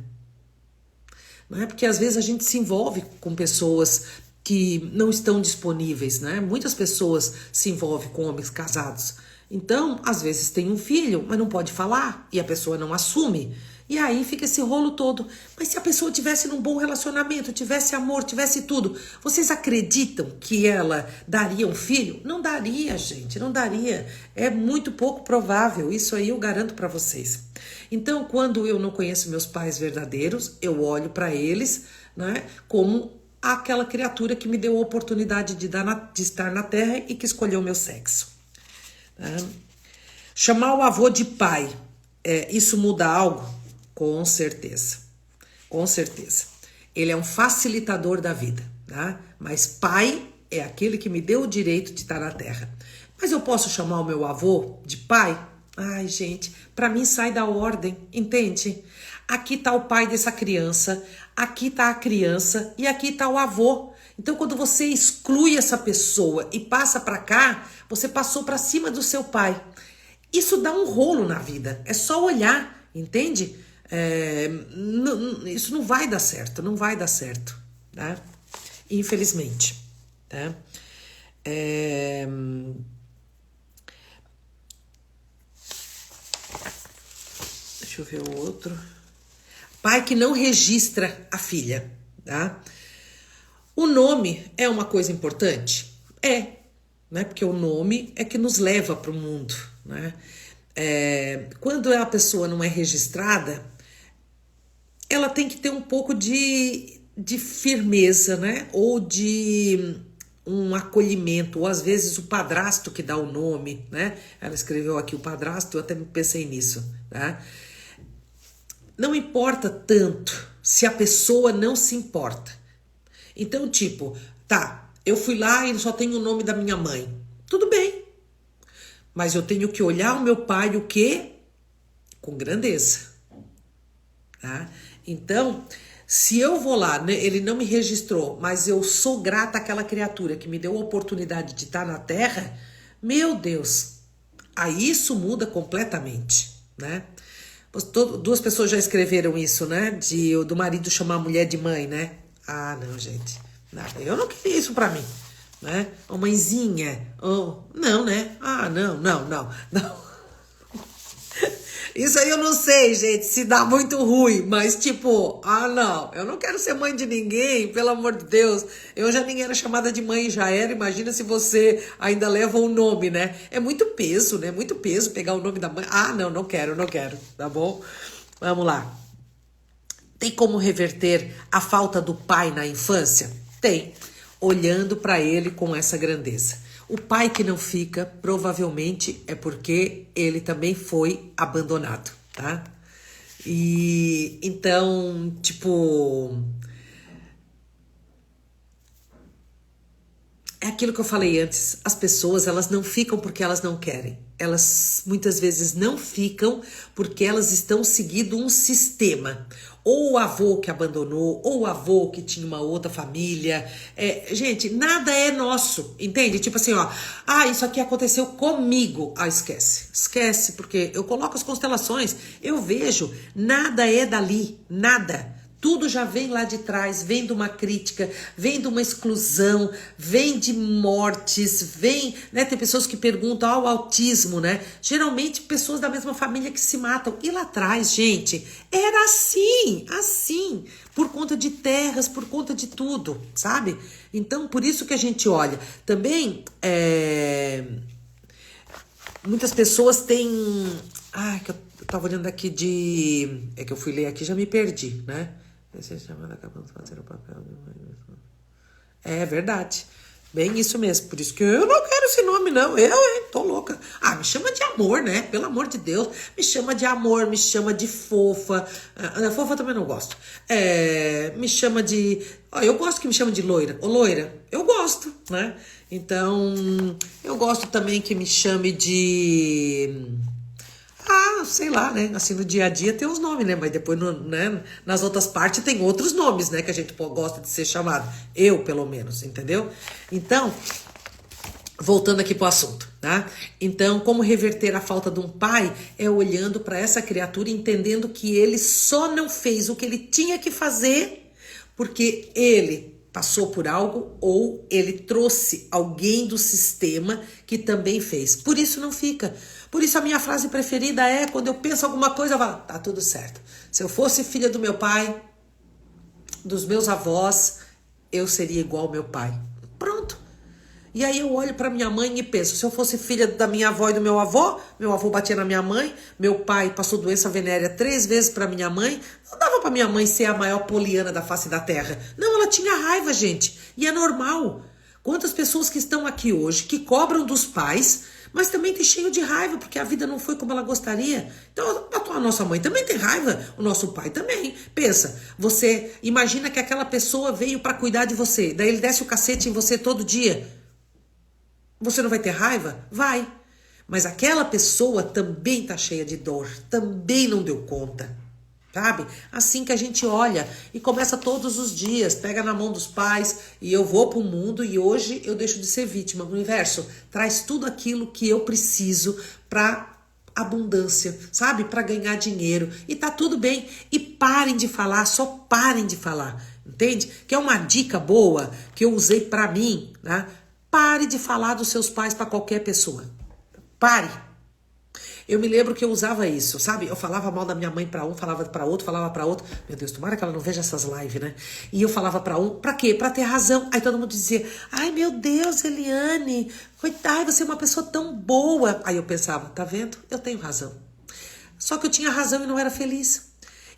A: Não é? Porque às vezes a gente se envolve com pessoas que não estão disponíveis, né? Muitas pessoas se envolvem com homens casados. Então, às vezes tem um filho, mas não pode falar e a pessoa não assume. E aí fica esse rolo todo. Mas se a pessoa tivesse num bom relacionamento, tivesse amor, tivesse tudo, vocês acreditam que ela daria um filho? Não daria, gente, não daria. É muito pouco provável, isso aí eu garanto para vocês. Então, quando eu não conheço meus pais verdadeiros, eu olho para eles, né, como aquela criatura que me deu a oportunidade de estar na Terra e que escolheu o meu sexo. Tá? Chamar o avô de pai, isso muda algo? Com certeza. Com certeza. Ele é um facilitador da vida, tá? Mas pai é aquele que me deu o direito de estar na terra. Mas eu posso chamar o meu avô de pai? Ai, gente, pra mim sai da ordem, entende? Aqui tá o pai dessa criança, aqui tá a criança e aqui tá o avô. Então, quando você exclui essa pessoa e passa pra cá, você passou pra cima do seu pai. Isso dá um rolo na vida. É só olhar, entende? Isso não vai dar certo, não vai dar certo, tá? Infelizmente, tá? Deixa eu ver o outro. Pai que não registra a filha, tá? O nome é uma coisa importante? Né? Porque o nome é que nos leva para o mundo, né? Quando a pessoa não é registrada, ela tem que ter um pouco de firmeza, né? Ou de um acolhimento, ou às vezes o padrasto que dá o nome, né? Ela escreveu aqui o padrasto, eu até pensei nisso, tá? Não importa tanto se a pessoa não se importa. Então, tipo, tá, eu fui lá e só tenho o nome da minha mãe. Tudo bem. Mas eu tenho que olhar o meu pai o quê? Com grandeza. Tá? Então, se eu vou lá, né, ele não me registrou, mas eu sou grata àquela criatura que me deu a oportunidade de estar na Terra, meu Deus, aí isso muda completamente, né? Duas pessoas já escreveram isso, né? Do marido chamar a mulher de mãe, né? Ah, não, gente. Não, eu não queria isso pra mim, né? Ô, mãezinha. Não, né? Ah, não. Isso aí eu não sei, gente, se dá muito ruim, mas tipo, não, eu não quero ser mãe de ninguém, pelo amor de Deus. Eu já nem era chamada de mãe, já era, imagina se você ainda leva o nome, né? É muito peso, né? Muito peso pegar o nome da mãe. Ah, não quero, tá bom? Vamos lá. Tem como reverter a falta do pai na infância? Tem, olhando para ele com essa grandeza. O pai que não fica, provavelmente é porque ele também foi abandonado, tá? E então, tipo, é aquilo que eu falei antes, as pessoas, elas não ficam porque elas não querem. Elas muitas vezes não ficam porque elas estão seguindo um sistema. Ou o avô que abandonou, ou o avô que tinha uma outra família. Gente, nada é nosso, entende? Tipo assim, ó, isso aqui aconteceu comigo. Esquece, porque eu coloco as constelações, eu vejo, nada é dali, nada. Tudo já vem lá de trás, vem de uma crítica, vem de uma exclusão, vem de mortes, vem, né? Tem pessoas que perguntam, o autismo, né? Geralmente pessoas da mesma família que se matam. E lá atrás, gente, era assim, por conta de terras, por conta de tudo, sabe? Então, por isso que a gente olha. Também, muitas pessoas têm... que eu tava olhando aqui é que eu fui ler aqui, já me perdi, né? Acabando de fazer o papel de mãe. É verdade. Bem isso mesmo. Por isso que eu não quero esse nome, não. Tô louca. Me chama de amor, né? Pelo amor de Deus. Me chama de amor, me chama de fofa. Fofa também não gosto. Me chama de... eu gosto que me chama de loira. Ô, loira, eu gosto, né? Então, eu gosto também que me chame de... sei lá, né? Assim, no dia a dia tem os nomes, né? Mas depois, né? Nas outras partes tem outros nomes, né? Que a gente gosta de ser chamado. Eu, pelo menos, entendeu? Então, voltando aqui pro assunto, tá? Então, como reverter a falta de um pai é olhando para essa criatura, entendendo que ele só não fez o que ele tinha que fazer porque ele passou por algo ou ele trouxe alguém do sistema que também fez. Por isso não fica. Por isso a minha frase preferida é, quando eu penso alguma coisa, eu falo, tá tudo certo. Se eu fosse filha do meu pai, dos meus avós, eu seria igual ao meu pai. Pronto. E aí eu olho pra minha mãe e penso, se eu fosse filha da minha avó e do meu avô batia na minha mãe, meu pai passou doença venérea 3 vezes pra minha mãe, não dava pra minha mãe ser a maior poliana da face da terra. Não, ela tinha raiva, gente. E é normal. Quantas pessoas que estão aqui hoje, que cobram dos pais, Mas também tem cheio de raiva, porque a vida não foi como ela gostaria. Então a nossa mãe também tem raiva, o nosso pai também. Pensa, você imagina que aquela pessoa veio para cuidar de você, daí ele desce o cacete em você todo dia. Você não vai ter raiva? Vai. Mas aquela pessoa também tá cheia de dor, também não deu conta. Sabe? Assim que a gente olha e começa todos os dias, pega na mão dos pais e eu vou pro mundo e hoje eu deixo de ser vítima. O universo traz tudo aquilo que eu preciso pra abundância, sabe? Pra ganhar dinheiro e tá tudo bem. E parem de falar, só parem de falar, entende? Que é uma dica boa que eu usei pra mim, né? Pare de falar dos seus pais pra qualquer pessoa. Pare. Eu me lembro que eu usava isso, sabe? Eu falava mal da minha mãe pra um, falava pra outro, falava pra outro. Meu Deus, tomara que ela não veja essas lives, né? E eu falava pra um, pra quê? Pra ter razão. Aí todo mundo dizia, ai meu Deus, Eliane, coitada, você é uma pessoa tão boa. Aí eu pensava, tá vendo? Eu tenho razão. Só que eu tinha razão e não era feliz.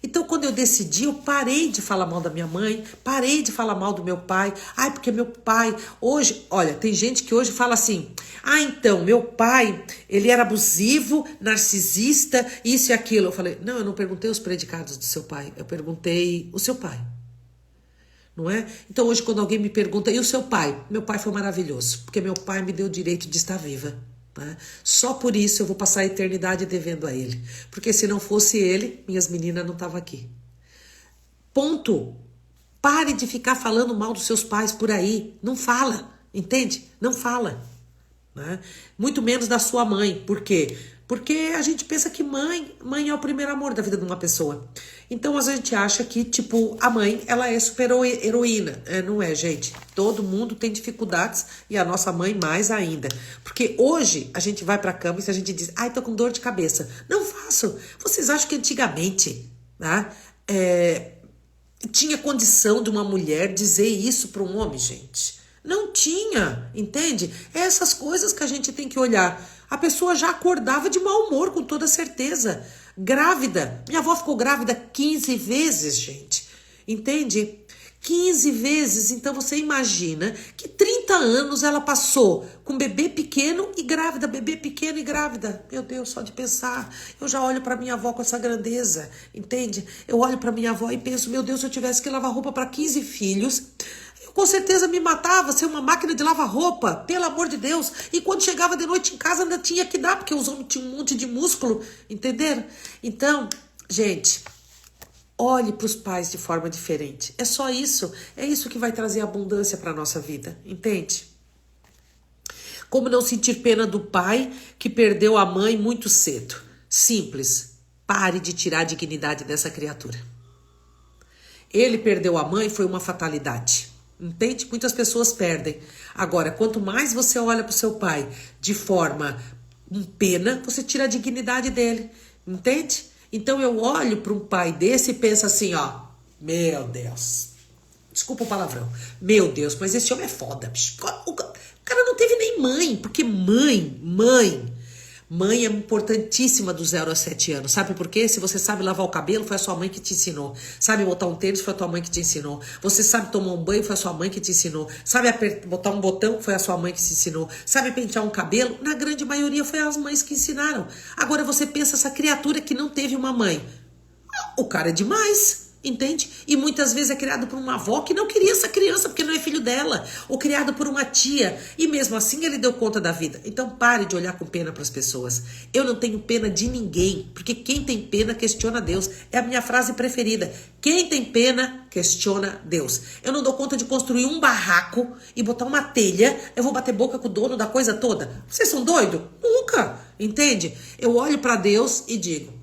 A: Então, quando eu decidi, eu parei de falar mal da minha mãe, parei de falar mal do meu pai. Ai, porque meu pai... Hoje, olha, tem gente que hoje fala assim, ah, então, meu pai, ele era abusivo, narcisista, isso e aquilo. Eu falei, não, eu não perguntei os predicados do seu pai, eu perguntei o seu pai. Não é? Então, hoje, quando alguém me pergunta, e o seu pai? Meu pai foi maravilhoso, porque meu pai me deu o direito de estar viva. Né? Só por isso eu vou passar a eternidade devendo a ele. Porque se não fosse ele, minhas meninas não estavam aqui. Ponto. Pare de ficar falando mal dos seus pais por aí. Não fala, entende? Não fala. Né? Muito menos da sua mãe. Por quê? Porque a gente pensa que mãe é o primeiro amor da vida de uma pessoa. Então a gente acha que, tipo, a mãe, ela é super heroína. Não é, gente. Todo mundo tem dificuldades e a nossa mãe mais ainda. Porque hoje a gente vai pra cama e se a gente diz, ai, tô com dor de cabeça. Não faço. Vocês acham que antigamente, né, tinha condição de uma mulher dizer isso para um homem, gente? Não tinha, entende? É essas coisas que a gente tem que olhar. A pessoa já acordava de mau humor, com toda certeza. Grávida. Minha avó ficou grávida 15 vezes, gente. Entende? 15 vezes. Então você imagina que 30 anos ela passou com bebê pequeno e grávida, bebê pequeno e grávida. Meu Deus, só de pensar. Eu já olho para minha avó com essa grandeza, entende? Eu olho para minha avó e penso, meu Deus, se eu tivesse que lavar roupa para 15 filhos... com certeza me matava ser uma máquina de lavar roupa, pelo amor de Deus. E quando chegava de noite em casa ainda tinha que dar, porque os homens tinham um monte de músculo, entenderam? Então, gente, olhe para os pais de forma diferente. É só isso, é isso que vai trazer abundância para a nossa vida, entende? Como não sentir pena do pai que perdeu a mãe muito cedo? Simples, pare de tirar a dignidade dessa criatura. Ele perdeu a mãe, foi uma fatalidade. Entende? Muitas pessoas perdem. Agora, quanto mais você olha para o seu pai de forma pena, você tira a dignidade dele. Entende? Então eu olho para um pai desse e penso assim, ó, meu Deus. Desculpa o palavrão. Meu Deus, mas esse homem é foda. Bicho. O cara não teve nem mãe, porque mãe é importantíssima do 0 a 7 anos. Sabe por quê? Se você sabe lavar o cabelo, foi a sua mãe que te ensinou. Sabe botar um tênis, foi a tua mãe que te ensinou. Você sabe tomar um banho, foi a sua mãe que te ensinou. Sabe botar um botão, foi a sua mãe que te ensinou. Sabe pentear um cabelo? Na grande maioria foi as mães que ensinaram. Agora você pensa essa criatura que não teve uma mãe. O cara é demais. Entende? E muitas vezes é criado por uma avó que não queria essa criança porque não é filho dela, ou criado por uma tia, e mesmo assim ele deu conta da vida. Então pare de olhar com pena para as pessoas. Eu não tenho pena de ninguém, porque quem tem pena questiona Deus. É a minha frase preferida. Quem tem pena questiona Deus. Eu não dou conta de construir um barraco e botar uma telha, eu vou bater boca com o dono da coisa toda. Vocês são doidos? Nunca, entende? Eu olho para Deus e digo,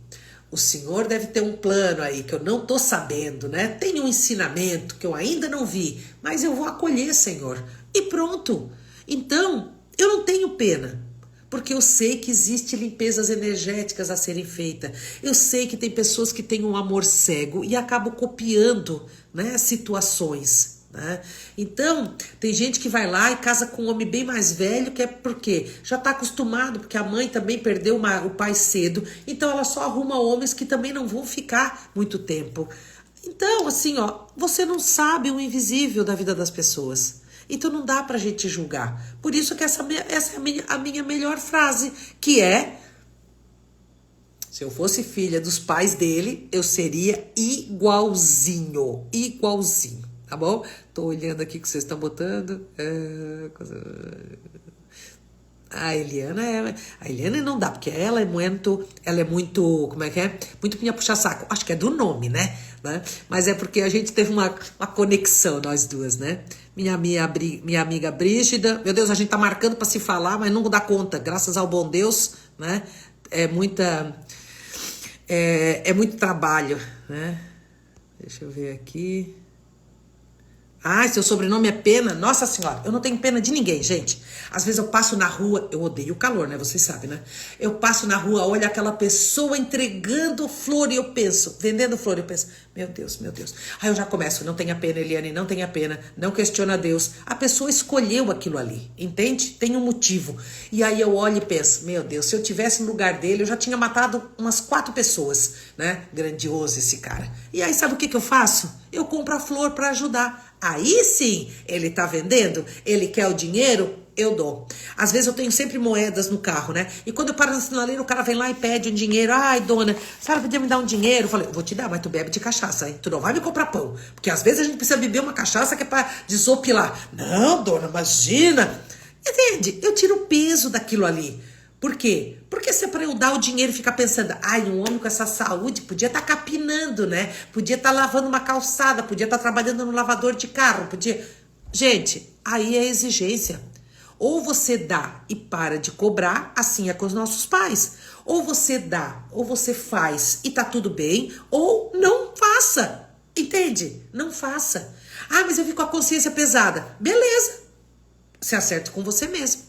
A: o Senhor deve ter um plano aí que eu não tô sabendo, né? Tem um ensinamento que eu ainda não vi, mas eu vou acolher, Senhor. E pronto. Então, eu não tenho pena, porque eu sei que existe limpezas energéticas a serem feitas. Eu sei que tem pessoas que têm um amor cego e acabam copiando, né, situações. Né? Então, tem gente que vai lá e casa com um homem bem mais velho, que é porque já está acostumado, porque a mãe também perdeu o pai cedo, então ela só arruma homens que também não vão ficar muito tempo. Então, assim, ó, você não sabe o invisível da vida das pessoas. Então não dá pra gente julgar. Por isso que essa é a minha melhor frase, que é: se eu fosse filha dos pais dele, eu seria igualzinho. Igualzinho, tá bom? Tô olhando aqui o que vocês estão botando. A Eliana não dá, porque ela é muito, como é que é? Muito minha puxa-saco. Acho que é do nome, né? Mas é porque a gente teve uma conexão, nós duas, né? Minha amiga Brígida, meu Deus, a gente tá marcando pra se falar, mas não dá conta, graças ao bom Deus, né? É muito trabalho, né? Deixa eu ver aqui. Ah, seu sobrenome é Pena? Nossa senhora, eu não tenho pena de ninguém, gente. Às vezes eu passo na rua, eu odeio o calor, né? Vocês sabem, né? Eu passo na rua, olho aquela pessoa entregando flor e eu penso, vendendo flor, eu penso, meu Deus, meu Deus. Aí eu já começo, não tenha pena, Eliane, não tenha pena, não questiona Deus. A pessoa escolheu aquilo ali, entende? Tem um motivo. E aí eu olho e penso, meu Deus, se eu tivesse no lugar dele, eu já tinha matado umas 4 pessoas, né? Grandioso esse cara. E aí sabe o que eu faço? Eu compro a flor pra ajudar. Aí sim, ele tá vendendo, ele quer o dinheiro, eu dou. Às vezes eu tenho sempre moedas no carro, né? E quando eu paro na sinaleira, o cara vem lá e pede um dinheiro. Ai, dona, a senhora podia me dar um dinheiro? Eu falei, vou te dar, mas tu bebe de cachaça, hein? Tu não vai me comprar pão. Porque às vezes a gente precisa beber uma cachaça que é pra desopilar. Não, dona, imagina. Entende? Eu tiro o peso daquilo ali. Por quê? Porque se é pra eu dar o dinheiro e ficar pensando, ai, um homem com essa saúde podia estar capinando, né? Podia estar lavando uma calçada, podia estar trabalhando no lavador de carro, podia... Gente, aí é exigência. Ou você dá e para de cobrar, assim é com os nossos pais. Ou você dá, ou você faz e tá tudo bem, ou não faça. Entende? Não faça. Ah, mas eu fico com a consciência pesada. Beleza. Se acerta com você mesmo.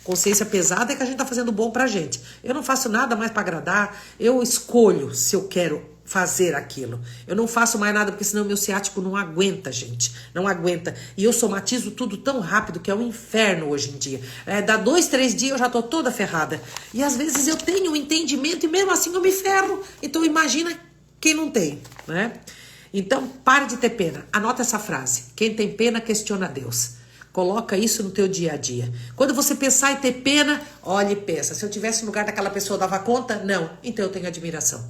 A: Consciência pesada é que a gente tá fazendo bom pra gente. Eu não faço nada mais pra agradar. Eu escolho se eu quero fazer aquilo. Eu não faço mais nada porque senão meu ciático não aguenta, gente. Não aguenta. E eu somatizo tudo tão rápido que é um inferno hoje em dia. Dá 2, 3 dias eu já tô toda ferrada. E às vezes eu tenho um entendimento e mesmo assim eu me ferro. Então imagina quem não tem, né? Então pare de ter pena. Anota essa frase. Quem tem pena questiona Deus. Coloca isso no teu dia a dia. Quando você pensar em ter pena, olha e pensa. Se eu tivesse no lugar daquela pessoa, eu dava conta? Não. Então eu tenho admiração.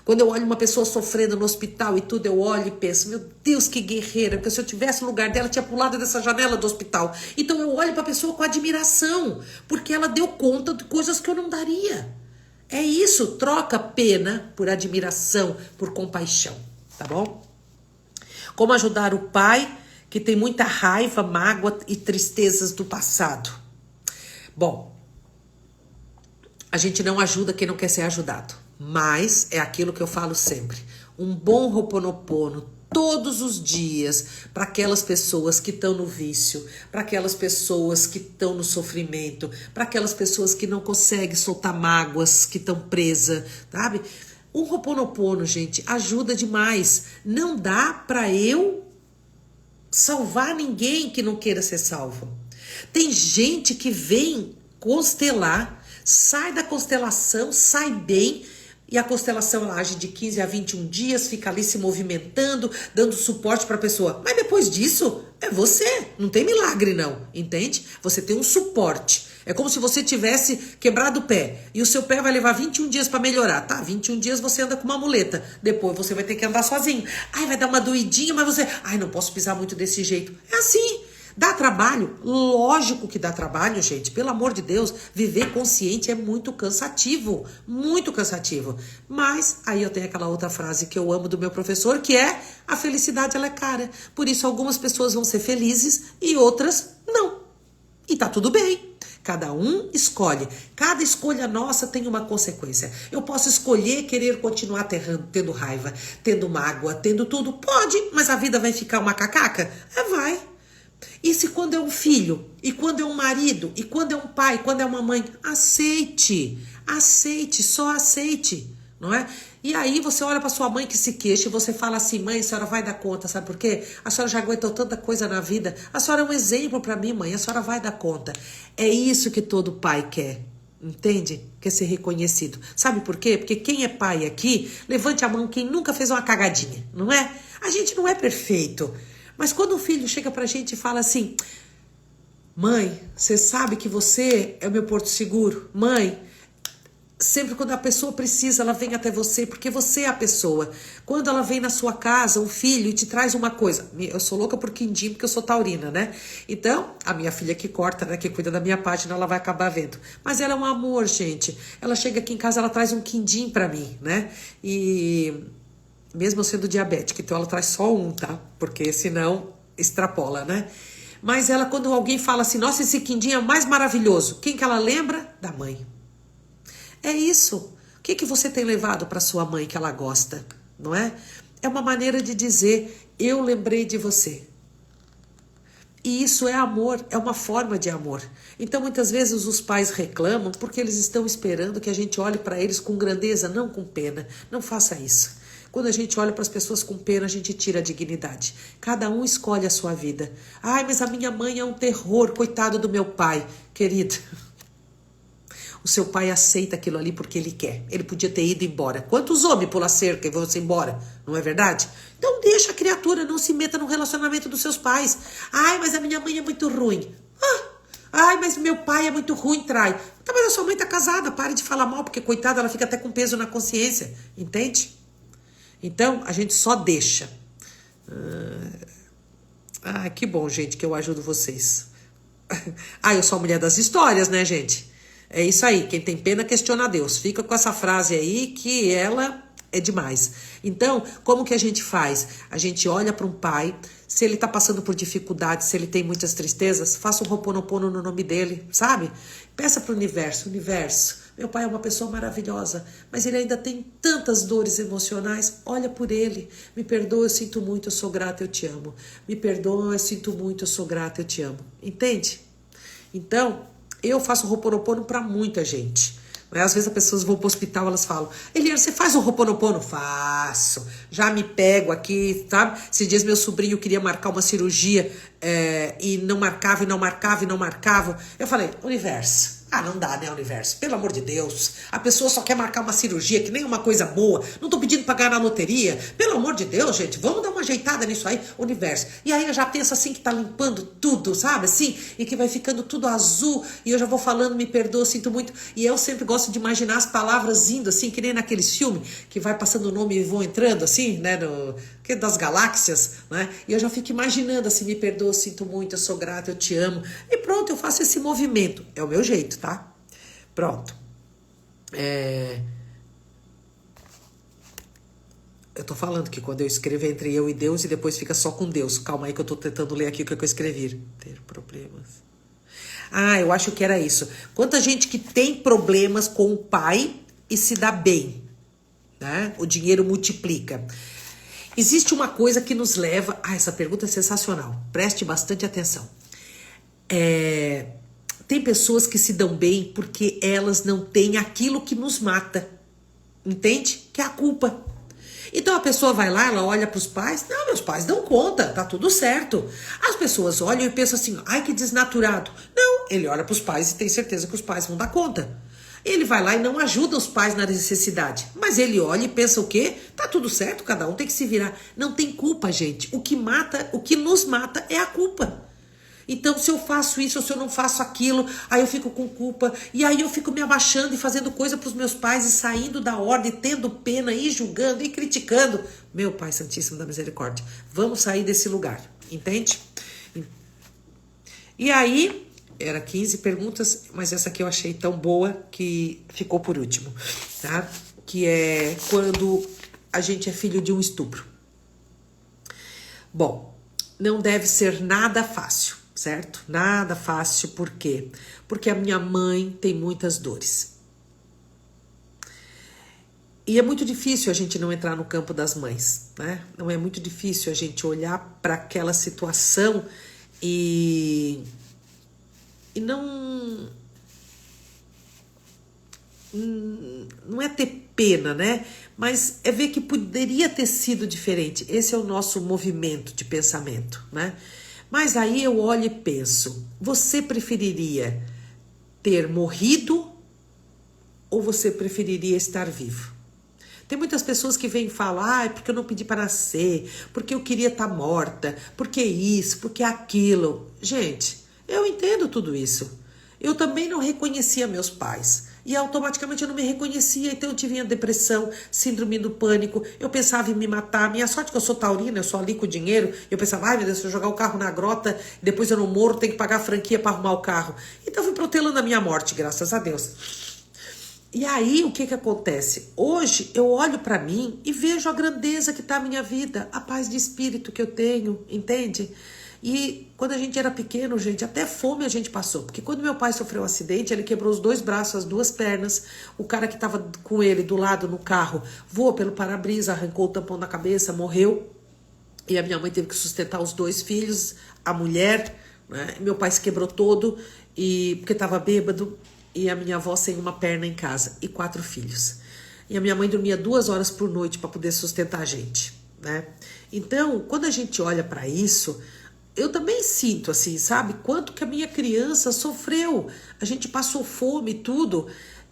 A: Quando eu olho uma pessoa sofrendo no hospital e tudo, eu olho e penso, meu Deus, que guerreira. Porque se eu tivesse no lugar dela, eu tinha pulado dessa janela do hospital. Então eu olho para a pessoa com admiração. Porque ela deu conta de coisas que eu não daria. É isso. Troca pena por admiração, por compaixão. Tá bom? Como ajudar o pai que tem muita raiva, mágoa e tristezas do passado. Bom, a gente não ajuda quem não quer ser ajudado, mas é aquilo que eu falo sempre. Um bom Ho'oponopono todos os dias para aquelas pessoas que estão no vício, para aquelas pessoas que estão no sofrimento, para aquelas pessoas que não conseguem soltar mágoas, que estão presas, sabe? Um Ho'oponopono, gente, ajuda demais. Não dá para eu salvar ninguém que não queira ser salvo. Tem gente que vem constelar, sai da constelação, sai bem, e a constelação ela age de 15 a 21 dias, fica ali se movimentando, dando suporte para a pessoa. Mas depois disso, é você. Não tem milagre não, entende? Você tem um suporte. É como se você tivesse quebrado o pé e o seu pé vai levar 21 dias para melhorar, tá? 21 dias você anda com uma muleta, depois você vai ter que andar sozinho. Ai, vai dar uma doidinha, mas você... Ai, não posso pisar muito desse jeito. É assim. Dá trabalho? Lógico que dá trabalho, gente. Pelo amor de Deus, viver consciente é muito cansativo. Muito cansativo. Mas aí eu tenho aquela outra frase que eu amo do meu professor, que é: a felicidade ela é cara. Por isso algumas pessoas vão ser felizes e outras não. E tá tudo bem. Cada um escolhe. Cada escolha nossa tem uma consequência. Eu posso escolher querer continuar tendo raiva, tendo mágoa, tendo tudo. Pode, mas a vida vai ficar uma cacaca? Vai. E se quando é um filho, e quando é um marido, e quando é um pai, quando é uma mãe, aceite. Aceite, só aceite, não é? E aí você olha para sua mãe que se queixa e você fala assim: mãe, a senhora vai dar conta, sabe por quê? A senhora já aguentou tanta coisa na vida. A senhora é um exemplo para mim, mãe, a senhora vai dar conta. É isso que todo pai quer, Entende? Quer ser reconhecido. Sabe por quê? Porque quem é pai aqui, levante a mão quem nunca fez uma cagadinha, não é? A gente não é perfeito. Mas quando um filho chega pra gente e fala assim: mãe, você sabe que você é o meu porto seguro? Mãe, sempre quando a pessoa precisa, ela vem até você, porque você é a pessoa. Quando ela vem na sua casa, um filho, e te traz uma coisa. Eu sou louca por quindim, porque eu sou taurina, né? Então, a minha filha que corta, né, que cuida da minha página, ela vai acabar vendo. Mas ela é um amor, gente. Ela chega aqui em casa, ela traz um quindim pra mim, né? E mesmo eu sendo diabética, então ela traz só um, tá? Porque senão extrapola, né? Mas ela, quando alguém fala assim, nossa, esse quindim é o mais maravilhoso, quem que ela lembra? Da mãe. É isso. O que que você tem levado para sua mãe que ela gosta, não é? É uma maneira de dizer, eu lembrei de você. E isso é amor, é uma forma de amor. Então, muitas vezes os pais reclamam porque eles estão esperando que a gente olhe para eles com grandeza, não com pena. Não faça isso. Quando a gente olha para as pessoas com pena, a gente tira a dignidade. Cada um escolhe a sua vida. Ai, mas a minha mãe é um terror, coitado do meu pai. Querido, o seu pai aceita aquilo ali porque ele quer. Ele podia ter ido embora. Quantos homens pulam cerca e vão-se embora? Não é verdade? Então deixa a criatura, não se meta no relacionamento dos seus pais. Ai, mas a minha mãe é muito ruim. Ai, mas meu pai é muito ruim, trai. Tá, mas a sua mãe tá casada, pare de falar mal, porque coitada, ela fica até com peso na consciência. Entende? Então, a gente só deixa. Que bom, gente, que eu ajudo vocês. Eu sou a mulher das histórias, né, gente? É isso aí, quem tem pena questiona a Deus. Fica com essa frase aí que ela é demais. Então, como que a gente faz? A gente olha para um pai, se ele tá passando por dificuldades, se ele tem muitas tristezas, faça um Ho'oponopono no nome dele, sabe? Peça pro universo, meu pai é uma pessoa maravilhosa, mas ele ainda tem tantas dores emocionais, olha por ele. Me perdoa, eu sinto muito, eu sou grata, eu te amo. Me perdoa, eu sinto muito, eu sou grata, eu te amo. Entende? Então, eu faço Ho'oponopono para muita gente. Às vezes as pessoas vão pro hospital, elas falam, Eliane, você faz o Ho'oponopono? Faço. Já me pego aqui, sabe? Esses dias meu sobrinho queria marcar uma cirurgia e não marcava, e não marcava, e não marcava. Eu falei, universo, não dá, né, universo? Pelo amor de Deus. A pessoa só quer marcar uma cirurgia, que nem uma coisa boa. Não tô pedindo pra ganhar na loteria. Pelo amor de Deus, gente, vamos dar uma ajeitada nisso aí, universo. E aí eu já penso assim que tá limpando tudo, sabe? Assim, e que vai ficando tudo azul. E eu já vou falando, me perdoa, sinto muito. E eu sempre gosto de imaginar as palavras indo assim, que nem naqueles filmes, que vai passando o nome e vão entrando assim, né, que das galáxias, né? E eu já fico imaginando assim, me perdoa, sinto muito, eu sou grata, eu te amo. E pronto, eu faço esse movimento. É o meu jeito, tá? Pronto. Eu tô falando que quando eu escrevo é entre eu e Deus e depois fica só com Deus. Calma aí que eu tô tentando ler aqui o que eu escrevi. Ter problemas. Eu acho que era isso. Quanta gente que tem problemas com o pai e se dá bem, né? O dinheiro multiplica. Existe uma coisa que nos leva... essa pergunta é sensacional. Preste bastante atenção. Tem pessoas que se dão bem porque elas não têm aquilo que nos mata. Entende? Que é a culpa. Então a pessoa vai lá, ela olha para os pais. Não, meus pais dão conta, tá tudo certo. As pessoas olham e pensam assim, ai que desnaturado. Não, ele olha para os pais e tem certeza que os pais vão dar conta. Ele vai lá e não ajuda os pais na necessidade. Mas ele olha e pensa o quê? Tá tudo certo, cada um tem que se virar. Não tem culpa, gente. O que nos mata é a culpa. Então, se eu faço isso ou se eu não faço aquilo, aí eu fico com culpa. E aí eu fico me abaixando e fazendo coisa para os meus pais e saindo da ordem, tendo pena e julgando e criticando. Meu Pai Santíssimo da Misericórdia, vamos sair desse lugar, entende? E aí... Era 15 perguntas, mas essa aqui eu achei tão boa que ficou por último, tá? Que é quando a gente é filho de um estupro. Bom, não deve ser nada fácil, certo? Nada fácil, por quê? Porque a minha mãe tem muitas dores. E é muito difícil a gente não entrar no campo das mães, né? Não é muito difícil a gente olhar para aquela situação e não é ter pena, né? Mas é ver que poderia ter sido diferente. Esse é o nosso movimento de pensamento, né? Mas aí eu olho e penso, você preferiria ter morrido ou você preferiria estar vivo? Tem muitas pessoas que vêm falar, porque eu não pedi para nascer, porque eu queria estar morta, porque isso, porque aquilo. Gente, eu entendo tudo isso. Eu também não reconhecia meus pais. E automaticamente eu não me reconhecia, então eu tive a depressão, síndrome do pânico, eu pensava em me matar. Minha sorte é que eu sou taurina, eu sou ali com o dinheiro, eu pensava, ai meu Deus, se eu jogar o carro na grota, depois eu não morro, tenho que pagar a franquia para arrumar o carro. Então eu fui protelando a minha morte, graças a Deus. E aí, o que acontece? Hoje, eu olho para mim e vejo a grandeza que está a minha vida, a paz de espírito que eu tenho, entende? E quando a gente era pequeno, gente, até fome a gente passou. Porque quando meu pai sofreu um acidente, ele quebrou os 2 braços, as 2 pernas. O cara que estava com ele do lado no carro voou pelo para-brisa, arrancou o tampão da cabeça, morreu. E a minha mãe teve que sustentar os 2 filhos, a mulher, né? Meu pai se quebrou todo porque estava bêbado. E a minha avó sem uma perna em casa e 4 filhos. E a minha mãe dormia 2 horas por noite para poder sustentar a gente, né? Então, quando a gente olha para isso, eu também sinto assim, sabe? Quanto que a minha criança sofreu. A gente passou fome e tudo.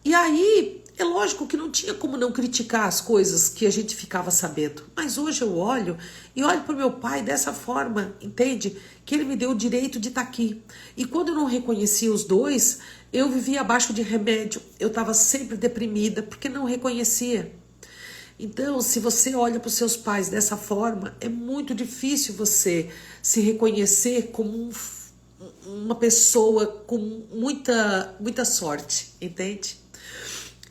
A: E aí, é lógico que não tinha como não criticar as coisas que a gente ficava sabendo. Mas hoje eu olho e olho para o meu pai dessa forma, entende? Que ele me deu o direito de estar aqui. E quando eu não reconhecia os 2, eu vivia abaixo de remédio. Eu estava sempre deprimida porque não reconhecia. Então, se você olha para os seus pais dessa forma, é muito difícil você se reconhecer como uma pessoa com muita sorte, entende?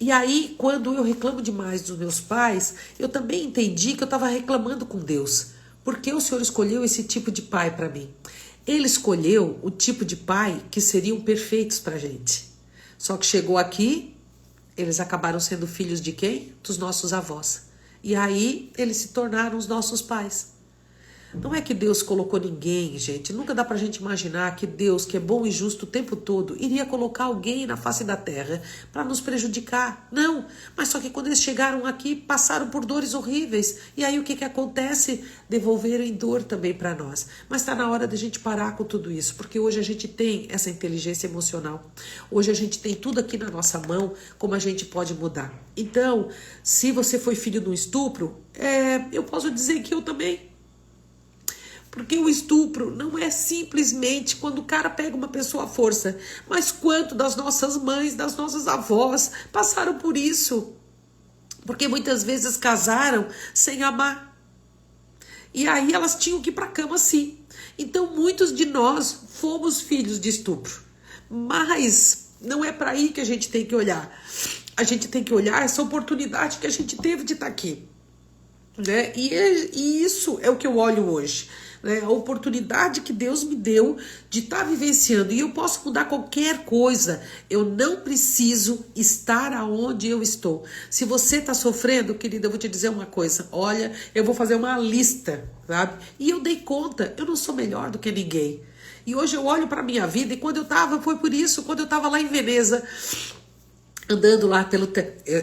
A: E aí, quando eu reclamo demais dos meus pais, eu também entendi que eu estava reclamando com Deus. Porque o Senhor escolheu esse tipo de pai para mim. Ele escolheu o tipo de pai que seriam perfeitos para a gente. Só que chegou aqui, eles acabaram sendo filhos de quem? Dos nossos avós. E aí, eles se tornaram os nossos pais. Não é que Deus colocou ninguém, gente. Nunca dá pra gente imaginar que Deus, que é bom e justo o tempo todo, iria colocar alguém na face da terra para nos prejudicar. Não. Mas só que quando eles chegaram aqui, passaram por dores horríveis. E aí o que acontece? Devolveram em dor também para nós. Mas está na hora da gente parar com tudo isso. Porque hoje a gente tem essa inteligência emocional. Hoje a gente tem tudo aqui na nossa mão, como a gente pode mudar. Então, se você foi filho de um estupro, eu posso dizer que eu também. Porque o estupro não é simplesmente quando o cara pega uma pessoa à força, mas quanto das nossas mães, das nossas avós passaram por isso. Porque muitas vezes casaram sem amar. E aí elas tinham que ir para a cama sim. Então muitos de nós fomos filhos de estupro. Mas não é para aí que a gente tem que olhar. A gente tem que olhar essa oportunidade que a gente teve de estar aqui. Né? E isso é o que eu olho hoje. Né? A oportunidade que Deus me deu de estar vivenciando. E eu posso mudar qualquer coisa. Eu não preciso estar aonde eu estou. Se você está sofrendo, querida, eu vou te dizer uma coisa. Olha, eu vou fazer uma lista, sabe? E eu dei conta, eu não sou melhor do que ninguém. E hoje eu olho para a minha vida. E quando eu estava, foi por isso, quando eu estava lá em Veneza, andando lá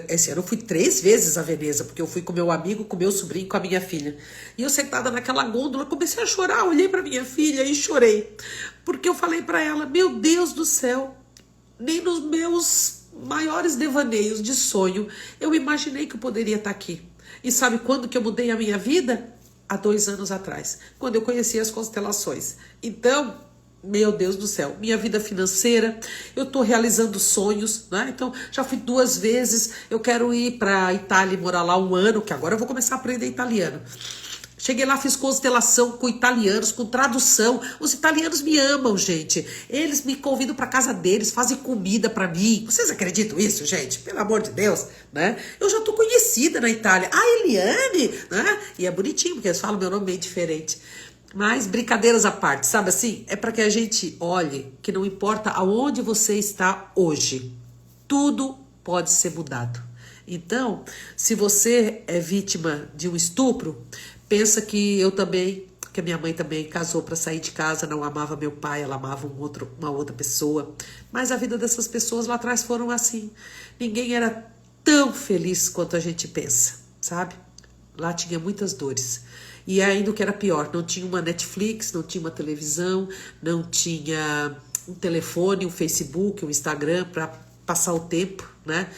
A: esse ano eu fui 3 vezes a Veneza, porque eu fui com meu amigo, com meu sobrinho, com a minha filha. E eu sentada naquela gôndola, comecei a chorar, olhei para minha filha e chorei. Porque eu falei para ela, meu Deus do céu, nem nos meus maiores devaneios de sonho, eu imaginei que eu poderia estar aqui. E sabe quando que eu mudei a minha vida? Há 2 anos atrás, quando eu conheci as constelações. Então, meu Deus do céu, minha vida financeira, eu tô realizando sonhos, né? Então, já fui 2 vezes, eu quero ir pra Itália e morar lá 1 ano, que agora eu vou começar a aprender italiano. Cheguei lá, fiz constelação com italianos, com tradução. Os italianos me amam, gente. Eles me convidam para casa deles, fazem comida para mim. Vocês acreditam isso, gente? Pelo amor de Deus, né? Eu já tô conhecida na Itália. Ah, Eliane, né? E é bonitinho, porque eles falam meu nome meio diferente. Mas brincadeiras à parte, sabe assim? É para que a gente olhe que não importa aonde você está hoje, tudo pode ser mudado. Então, se você é vítima de um estupro, pensa que eu também, que a minha mãe também casou para sair de casa, não amava meu pai, ela amava uma outra pessoa. Mas a vida dessas pessoas lá atrás foram assim. Ninguém era tão feliz quanto a gente pensa, sabe? Lá tinha muitas dores. E ainda o que era pior, não tinha uma Netflix, não tinha uma televisão, não tinha um telefone, um Facebook, um Instagram para passar o tempo, né?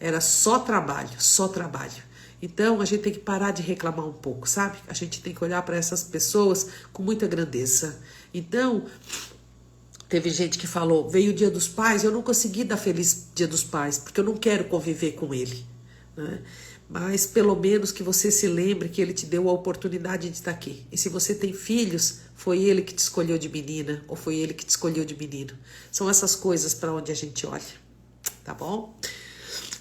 A: Era só trabalho, só trabalho. Então, a gente tem que parar de reclamar um pouco, sabe? A gente tem que olhar para essas pessoas com muita grandeza. Então, teve gente que falou, veio o Dia dos Pais, eu não consegui dar feliz Dia dos Pais, porque eu não quero conviver com ele, né? Mas pelo menos que você se lembre que ele te deu a oportunidade de estar aqui. E se você tem filhos, foi ele que te escolheu de menina, ou foi ele que te escolheu de menino. São essas coisas para onde a gente olha, tá bom?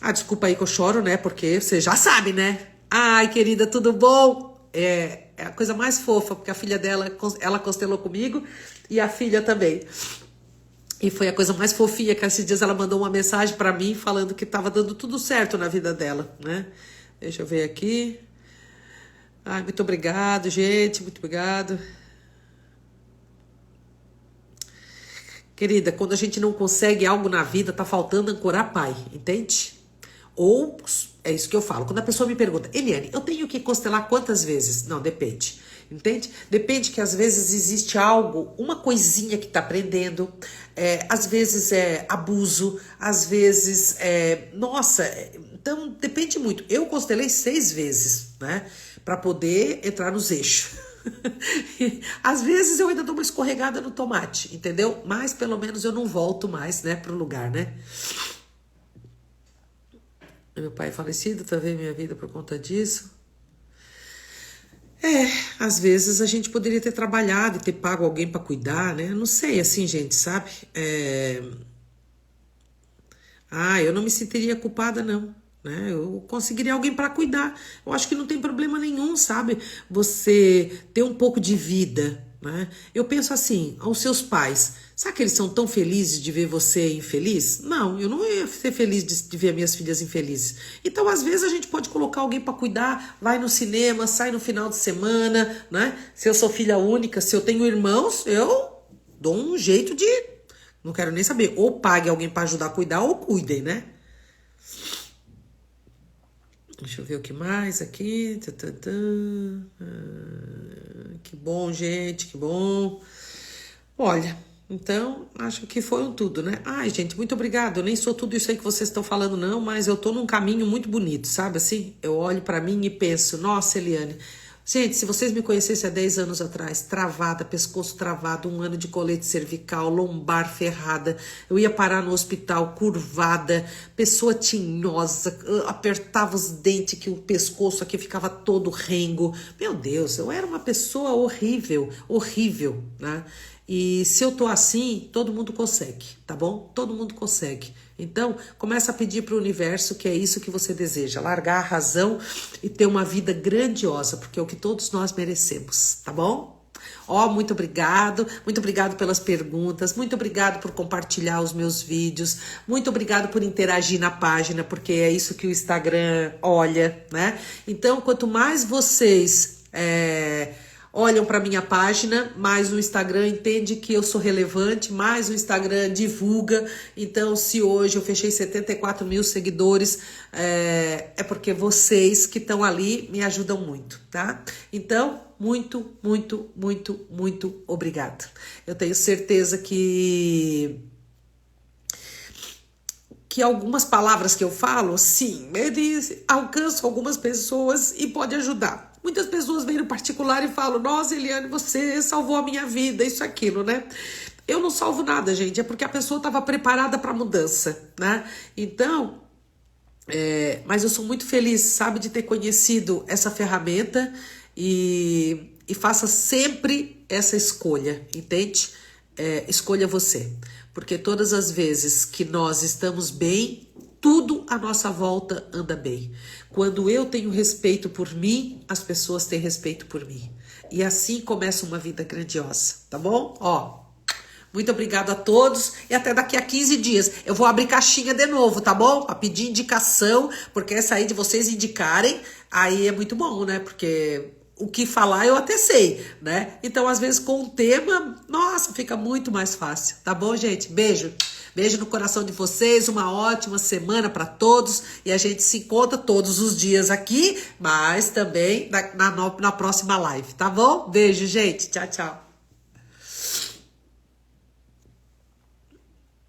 A: Ah, desculpa aí que eu choro, né? Porque você já sabe, né? Ai, querida, tudo bom? É a coisa mais fofa, porque a filha dela, ela constelou comigo e a filha também. E foi a coisa mais fofinha que esses dias ela mandou uma mensagem pra mim falando que tava dando tudo certo na vida dela, né? Deixa eu ver aqui. Ai, muito obrigado, gente, muito obrigado. Querida, quando a gente não consegue algo na vida, tá faltando ancorar pai, entende? Ou, é isso que eu falo, quando a pessoa me pergunta, Eliane, eu tenho que constelar quantas vezes? Não, depende, entende? Depende que às vezes existe algo, uma coisinha que tá prendendo, às vezes é abuso, às vezes nossa, então depende muito. Eu constelei 6 vezes, né, pra poder entrar nos eixos. Às vezes eu ainda dou uma escorregada no tomate, entendeu? Mas pelo menos eu não volto mais, né, pro lugar, né? Meu pai é falecido, tá vendo minha vida por conta disso. Às vezes a gente poderia ter trabalhado e ter pago alguém pra cuidar, né? Não sei, assim, gente, sabe? Eu não me sentiria culpada, não. Né? Eu conseguiria alguém para cuidar. Eu acho que não tem problema nenhum, sabe? Você ter um pouco de vida, né? Eu penso assim, aos seus pais, sabe que eles são tão felizes de ver você infeliz? Não, eu não ia ser feliz de ver minhas filhas infelizes. Então, às vezes, a gente pode colocar alguém para cuidar, vai no cinema, sai no final de semana, né? Se eu sou filha única, se eu tenho irmãos, eu dou um jeito de... Não quero nem saber. Ou pague alguém para ajudar a cuidar, ou cuidem, né? Deixa eu ver o que mais aqui. Que bom, gente, que bom. Olha, então, acho que foram tudo, né? Ai, gente, muito obrigada. Eu nem sou tudo isso aí que vocês estão falando, não, mas eu tô num caminho muito bonito, sabe assim? Eu olho pra mim e penso, nossa, Eliane... Gente, se vocês me conhecessem há 10 anos atrás, travada, pescoço travado, 1 ano de colete cervical, lombar ferrada, eu ia parar no hospital curvada, pessoa tinhosa, apertava os dentes que o pescoço aqui ficava todo rengo. Meu Deus, eu era uma pessoa horrível, horrível, né? E se eu tô assim, todo mundo consegue, tá bom? Todo mundo consegue. Então, começa a pedir para o universo que é isso que você deseja, largar a razão e ter uma vida grandiosa, porque é o que todos nós merecemos, tá bom? Muito obrigado pelas perguntas, muito obrigado por compartilhar os meus vídeos, muito obrigado por interagir na página, porque é isso que o Instagram olha, né? Então, quanto mais vocês... olham para minha página, mais o Instagram entende que eu sou relevante, mais o Instagram divulga. Então, se hoje eu fechei 74 mil seguidores, é porque vocês que estão ali me ajudam muito, tá? Então, muito, muito, muito, muito obrigado. Eu tenho certeza que algumas palavras que eu falo, sim, eles alcançam algumas pessoas e pode ajudar. Muitas pessoas vêm no particular e falam, nossa, Eliane, você salvou a minha vida, isso, aquilo, né? Eu não salvo nada, gente, é porque a pessoa estava preparada para a mudança, né? Então, mas eu sou muito feliz, sabe, de ter conhecido essa ferramenta e faça sempre essa escolha, entende? Escolha você, porque todas as vezes que nós estamos bem, tudo à nossa volta anda bem. Quando eu tenho respeito por mim, as pessoas têm respeito por mim. E assim começa uma vida grandiosa, tá bom? Muito obrigado a todos e até daqui a 15 dias. Eu vou abrir caixinha de novo, tá bom? Pra pedir indicação, porque essa aí de vocês indicarem, aí é muito bom, né? Porque o que falar eu até sei, né? Então, às vezes, com o tema, nossa, fica muito mais fácil, tá bom, gente? Beijo. Beijo no coração de vocês, uma ótima semana para todos e a gente se encontra todos os dias aqui, mas também na próxima live, tá bom? Beijo, gente. Tchau, tchau.